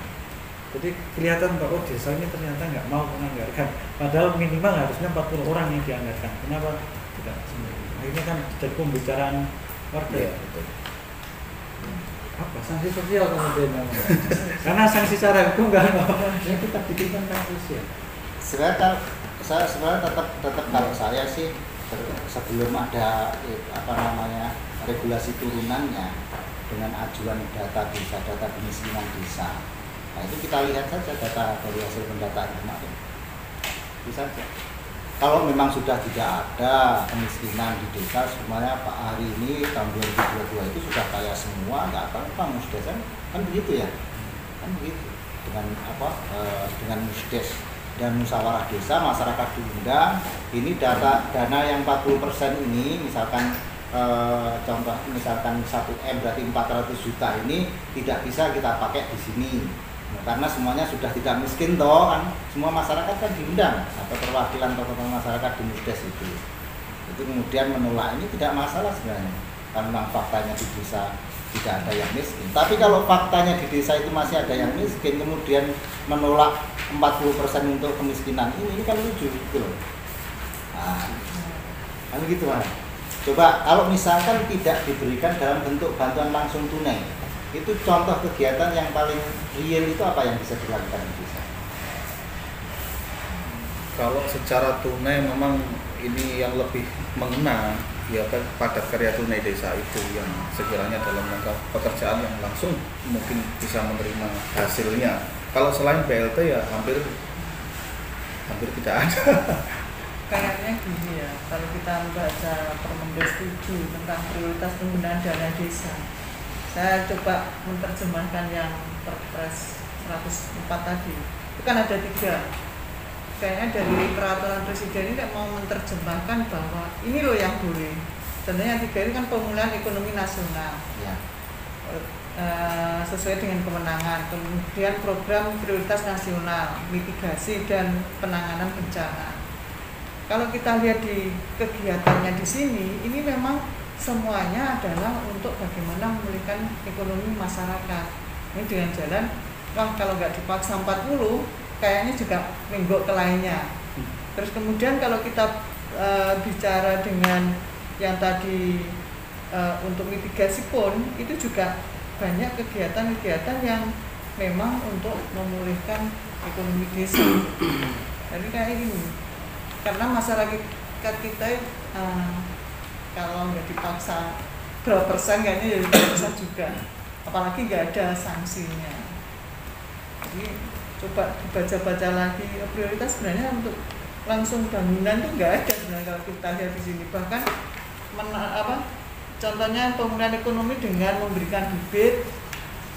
Jadi kelihatan bahwa desa ini ternyata nggak mau menganggarkan, padahal minimal harusnya 40 orang yang dianggarkan. Kenapa tidak sendiri? Akhirnya kan jadi pembicaraan warga. Ya, betul. Apa sanksi sosial kemudian? Karena sanksi secara hukum nggak mau. Yang kita bikin tentang sosial. Sebenarnya tetap kalau saya sih sebelum ada regulasi turunannya dengan ajuan data desa, data kemiskinan desa. Nah, itu kita lihat saja data dari hasil pendataan kemarin. Bisa saja. Kalau memang sudah tidak ada kemiskinan di desa, sebenarnya Pak hari ini tahun 2022 itu sudah kaya semua, nggak apa-apa, mus desa kan begitu ya. kan begitu. Dengan musdes dan musyawarah desa, masyarakat diundang. Ini dana yang 40% ini misalkan contoh misalkan 1M berarti 400 juta ini tidak bisa kita pakai di sini. Nah, karena semuanya sudah tidak miskin toh kan, semua masyarakat kan diundang atau perwakilan tokoh masyarakat di musdes itu kemudian menolak. Ini tidak masalah sebenarnya karena memang faktanya di desa tidak ada yang miskin. Tapi kalau faktanya di desa itu masih ada yang miskin, kemudian menolak 40% untuk kemiskinan ini kan lucu gitu loh. Nah, kan gitu kan. Coba kalau misalkan tidak diberikan dalam bentuk bantuan langsung tunai, itu contoh kegiatan yang paling real itu apa yang bisa dilakukan di desa? Kalau secara tunai memang ini yang lebih mengena ya padat karya tunai desa itu yang sekiranya dalam rangka pekerjaan yang langsung mungkin bisa menerima hasilnya. Kalau selain BLT ya hampir tidak ada. Kayaknya gini ya, kalau kita membaca Permendes 7 tentang prioritas penggunaan dana desa, saya coba menerjemahkan yang Perpres 104 tadi. Itu kan ada 3. Kayaknya dari peraturan presiden ini mau menerjemahkan bahwa ini loh yang boleh. Contohnya yang 3 ini kan pemulihan ekonomi nasional ya. Sesuai dengan kemenangan, kemudian program prioritas nasional, mitigasi dan penanganan bencana. Kalau kita lihat di kegiatannya di sini, ini memang semuanya adalah untuk bagaimana memulihkan ekonomi masyarakat. Ini dengan jalan, wah kalau nggak dipaksa 40, kayaknya juga menggok ke lainnya. Terus kemudian kalau kita bicara dengan yang tadi untuk mitigasi pun, itu juga banyak kegiatan-kegiatan yang memang untuk memulihkan ekonomi desa. Jadi kayak ini. Karena masyarakat kita kalau nggak dipaksa berapa persen kayaknya jadi bisa juga, apalagi nggak ada sanksinya. Jadi coba dibaca-baca lagi, prioritas sebenarnya untuk langsung bangunan itu nggak ada sebenarnya kalau kita lihat di sini. Bahkan contohnya pemulihan ekonomi dengan memberikan bibit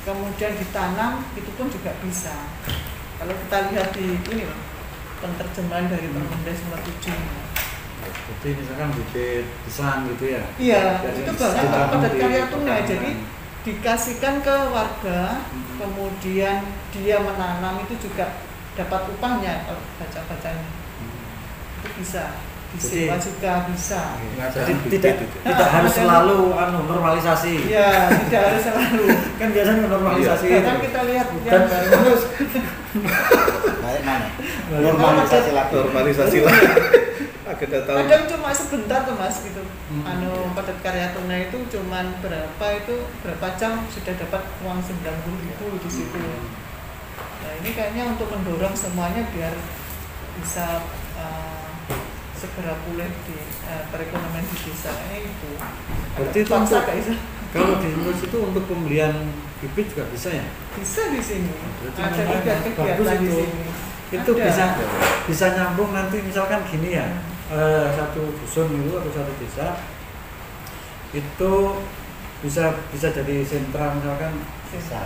kemudian ditanam itu pun juga bisa. Kalau kita lihat di ini loh, penerjemahan dari Permendes nomor 7. Jadi misalkan bibit pisang gitu ya? Iya, jadi itu banyak padat karya tunai. Jadi dikasihkan ke warga, kemudian dia menanam itu juga dapat upahnya kalau baca-bacanya. Itu bisa disewa juga bisa. Jadi tidak harus selalu normalisasi. Iya, tidak harus selalu. Kan biasanya normalisasi. Kan kita lihat yang baru balik mana? Normalisasi lagi. Normalisasi lagi. Kadang cuma sebentar tuh Mas gitu. Padat karya tunai itu cuman berapa jam sudah dapat uang 90.000 di situ. Nah, ini kayaknya untuk mendorong semuanya biar bisa segera pulih di perekonomian di desa itu. Berarti itu untuk, kalau di Indonesia itu untuk pembelian bibit juga bisa ya? Bisa di sini. Ada juga bagus kegiatan di itu. sini. Itu ada. bisa nyambung nanti misalkan gini ya, satu dusun itu atau satu desa itu bisa jadi sentra misalkan bisa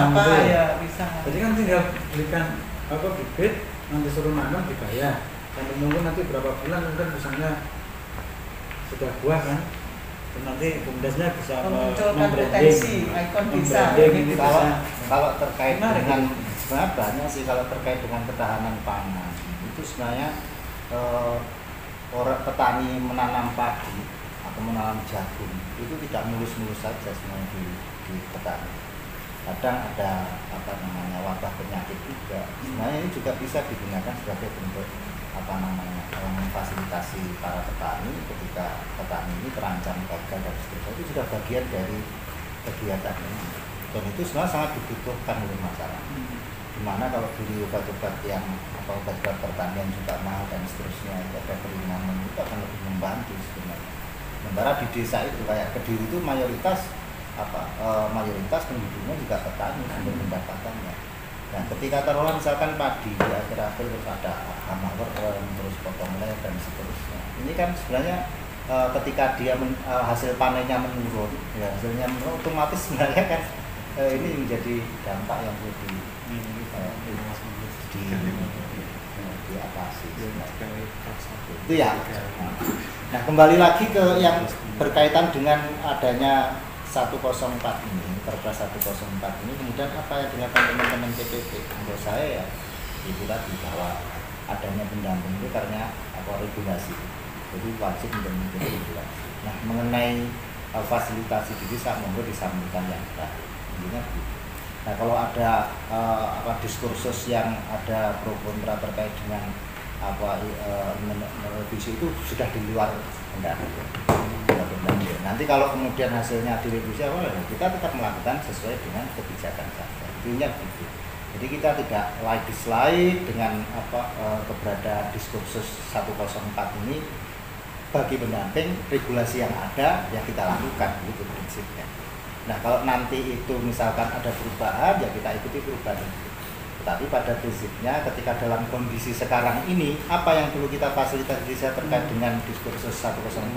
apa gitu ya bisa. Jadi kan tinggal belikan bibit, nanti suruh nanam dibayar. Dan menunggu nanti berapa bulan mungkin misalnya sudah buah kan, dan nanti bumdesnya bisa memunculkan potensi ikon desa. Kalau terkait dengan sebenarnya banyak sih kalau terkait dengan ketahanan pangan itu sebenarnya orang petani menanam padi atau menanam jagung itu tidak mulus-mulus saja sebenarnya di petani. Kadang ada wabah penyakit juga. Sebenarnya ini juga bisa digunakan sebagai bentuk memfasilitasi para petani ketika petani ini terancam gagal dan seterusnya. Itu sudah bagian dari kegiatan ini dan itu sebenarnya sangat dibutuhkan oleh masyarakat. Dimana kalau dulu obat-obat yang obat-obat pertanian juga mahal dan seterusnya, ada keringanan itu akan lebih membantu sebenarnya. Sementara di desa itu kayak Kediri itu mayoritas penduduknya juga petani sumber pendapatannya. Nah, ketika taruhlah misalkan padi di akhir-akhir terus ada hama werem, terus potong leher dan seterusnya. Ini kan sebenarnya ketika dia hasil panennya menurun, ya hasilnya menurun, otomatis sebenarnya kan ini menjadi dampak yang perlu diatasi. Itu ya. Nah, kembali lagi ke yang berkaitan dengan adanya 104 ini, Perpres 104 ini, kemudian apa yang dilakukan teman-teman CPP? Menurut saya ya itu tadi bahwa adanya pendamping itu karena regulasi, jadi wajib menjadi regulasi. Nah, mengenai fasilitasi di desa monggo disampaikan yang terakhir. Intinya begitu. Nah, kalau ada diskursus yang ada pro kontra terkait dengan merevisi itu sudah di luar kendali. Nanti kalau kemudian hasilnya direvisi kita tetap melakukan sesuai dengan kebijakan saja. Intinya begitu. Jadi kita tidak slide dengan keberadaan diskursus 104 ini. Bagi pendamping regulasi yang ada yang kita lakukan, itu prinsipnya. Nah, kalau nanti itu misalkan ada perubahan ya kita ikuti perubahan itu. Tetapi pada prinsipnya ketika dalam kondisi sekarang ini apa yang perlu kita fasilitasi terkait dengan diskursus 104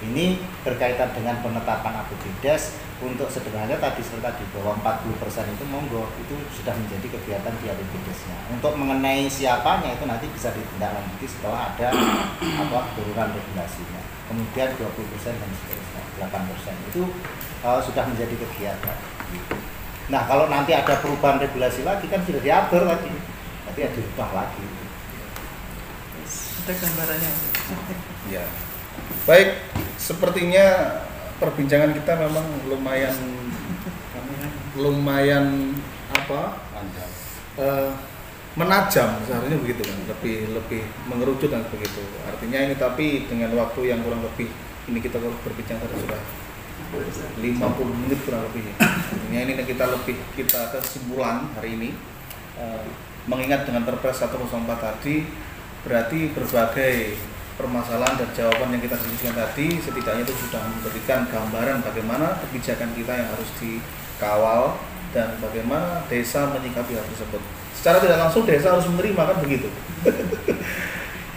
ini berkaitan dengan penetapan APBDes. Untuk sederhananya tadi seperti bahwa 40% itu monggo itu sudah menjadi kegiatan di APBDes-nya. Untuk mengenai siapanya itu nanti bisa ditindaklanjuti setelah ada turunan regulasinya. Kemudian 20% dan seterusnya, 8% itu sudah menjadi kegiatan. Nah, kalau nanti ada perubahan regulasi lagi kan sudah diatur lagi, nanti ada dirubah lagi. Ada gambarannya. Ya. Baik, sepertinya perbincangan kita memang lumayan menajam, seharusnya begitu kan, lebih mengerucut dan begitu. Artinya ini tapi dengan waktu yang kurang lebih ini kita berbincang sudah 50 menit kurang lebih. Artinya ini kita kesimpulan hari ini mengingat dengan Perpres 104 tadi berarti berbagai permasalahan dan jawaban yang kita diskusikan tadi setidaknya itu sudah memberikan gambaran bagaimana kebijakan kita yang harus dikawal dan bagaimana desa menyikapi hal tersebut. Secara tidak langsung desa harus menerima kan begitu.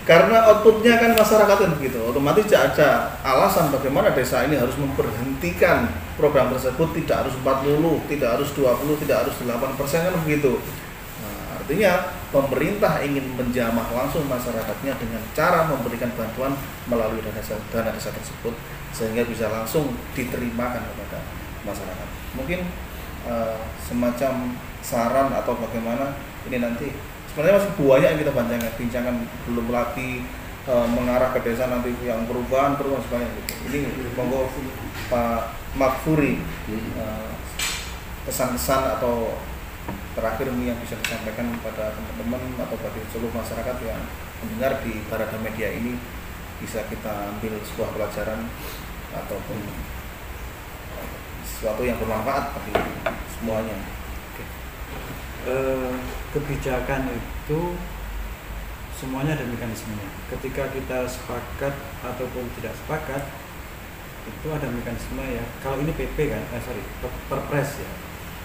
Karena outputnya kan masyarakat kan begitu. Otomatis tidak ada alasan bagaimana desa ini harus memberhentikan program tersebut, tidak harus 40, tidak harus 20, tidak harus 8% kan begitu. Artinya pemerintah ingin menjamah langsung masyarakatnya dengan cara memberikan bantuan melalui dana desa tersebut sehingga bisa langsung diterimakan kepada masyarakat. Mungkin semacam saran atau bagaimana ini nanti sebenarnya masih banyak yang kita bincangkan belum lagi mengarah ke desa nanti yang perubahan sebagainya gitu. Ini monggo Pak Makfuri pesan-pesan atau terakhir ini yang bisa disampaikan kepada teman-teman atau bagi seluruh masyarakat yang mendengar di Barada Media ini bisa kita ambil sebuah pelajaran ataupun sesuatu yang bermanfaat bagi semuanya. Kebijakan itu semuanya ada mekanismenya. Ketika kita sepakat ataupun tidak sepakat itu ada mekanisme ya. Kalau ini PP kan, Perpres ya.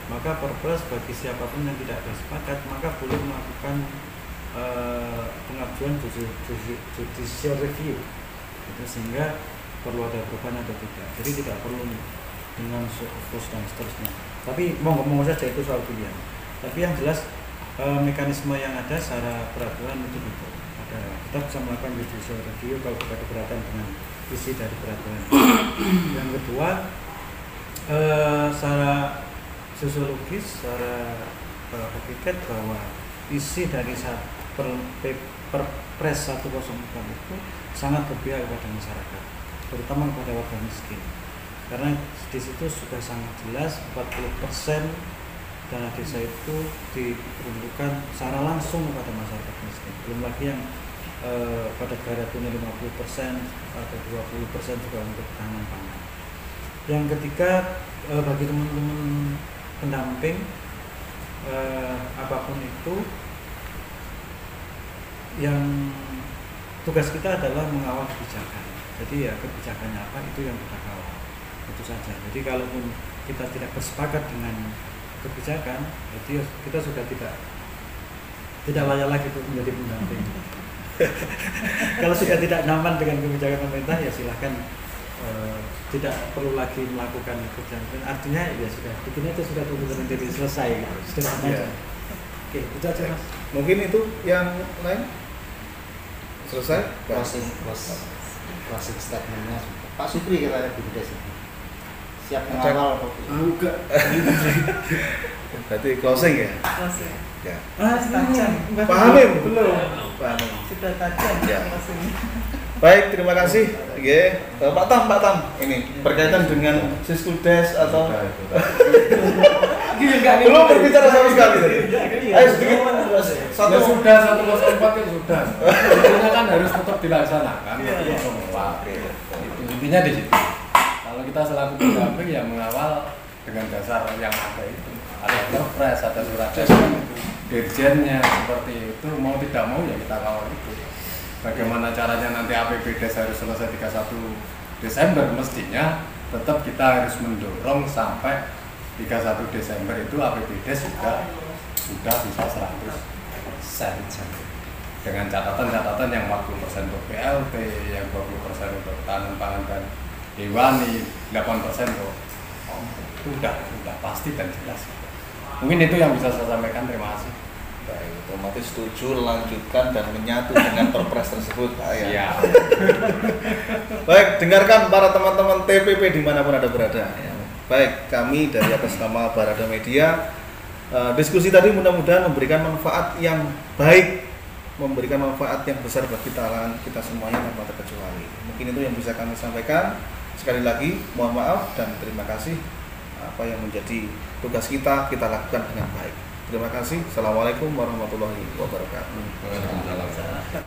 Maka Perpres bagi siapapun yang tidak ada sepakat maka boleh melakukan pengajuan judicial review itu sehingga perlu ada perubahan atau tidak. Jadi tidak perlu dengan surplus dan seterusnya. Tapi mau saja itu soal pilihan. Tapi yang jelas mekanisme yang ada secara peraturan itu gitu. Kita bisa melakukan judicial review kalau kita keberatan dengan isi dari peraturan. Yang kedua secara sosiologis, secara hakikat bahwa isi dari Perpres 104 itu sangat berpihak kepada masyarakat, terutama kepada warga miskin. Karena di situ sudah sangat jelas 40% dana desa itu diperuntukkan secara langsung kepada masyarakat miskin. Belum lagi yang padat karya tunai 50% atau 20% juga untuk ketahanan pangan. Yang ketiga bagi teman-teman pendamping apapun itu, yang tugas kita adalah mengawal kebijakan. Jadi ya kebijakannya apa itu yang kita kawal, itu saja. Jadi kalaupun kita tidak bersepakat dengan kebijakan, jadi kita sudah tidak layak lagi untuk menjadi pendamping. Kalau sudah tidak nyaman dengan kebijakan pemerintah ya silahkan tidak perlu lagi melakukan kerjaan. Artinya ya sudah, begini aja sudah kemudian jadi selesai, sudah Iya. Oke, itu aja Mas. Mungkin itu yang lain selesai. Closing statementnya Pak Supri katanya BUMDes siap mengawal Enggak. Berarti closing ya. Closing. Ya. Tajam. Pahamin? Belum. Pahamin. Sudah tajam Ya. closing. Baik, terima kasih. Oke, Pak Tam, ini berkaitan dengan Siskudes atau belum berbicara sama sekali tadi. Ayo sedikit satu. Ya sudah 104 ya sudah. Intinya kan harus tetap dilaksanakan. Intinya di situ. Kalau kita selaku pendamping ya mengawal dengan dasar yang ada itu. Ada perpres, ada surat edaran dirjennya seperti itu, mau tidak mau ya kita kawal itu. Bagaimana caranya nanti APBDes harus selesai 31 Desember, mestinya tetap kita harus mendorong sampai 31 Desember itu APBDes juga sudah bisa 100% dengan catatan-catatan yang 40% untuk PLT, yang 20% untuk tahanan pangan dan hewani, 8% untuk itu udah pasti dan jelas. Mungkin itu yang bisa saya sampaikan. Terima kasih. Baik, otomatis setuju, lanjutkan dan menyatu dengan perpres tersebut, Pak ya. Iya. Baik, dengarkan para teman-teman TPP dimanapun Anda berada. Ya. Baik, kami dari atas nama Barada Media, diskusi tadi mudah-mudahan memberikan manfaat yang baik, memberikan manfaat yang besar bagi kita semuanya tanpa terkecuali. Mungkin itu yang bisa kami sampaikan. Sekali lagi, mohon maaf dan terima kasih. Apa yang menjadi tugas kita lakukan dengan baik. Terima kasih. Assalamualaikum warahmatullahi wabarakatuh. Waalaikumsalam.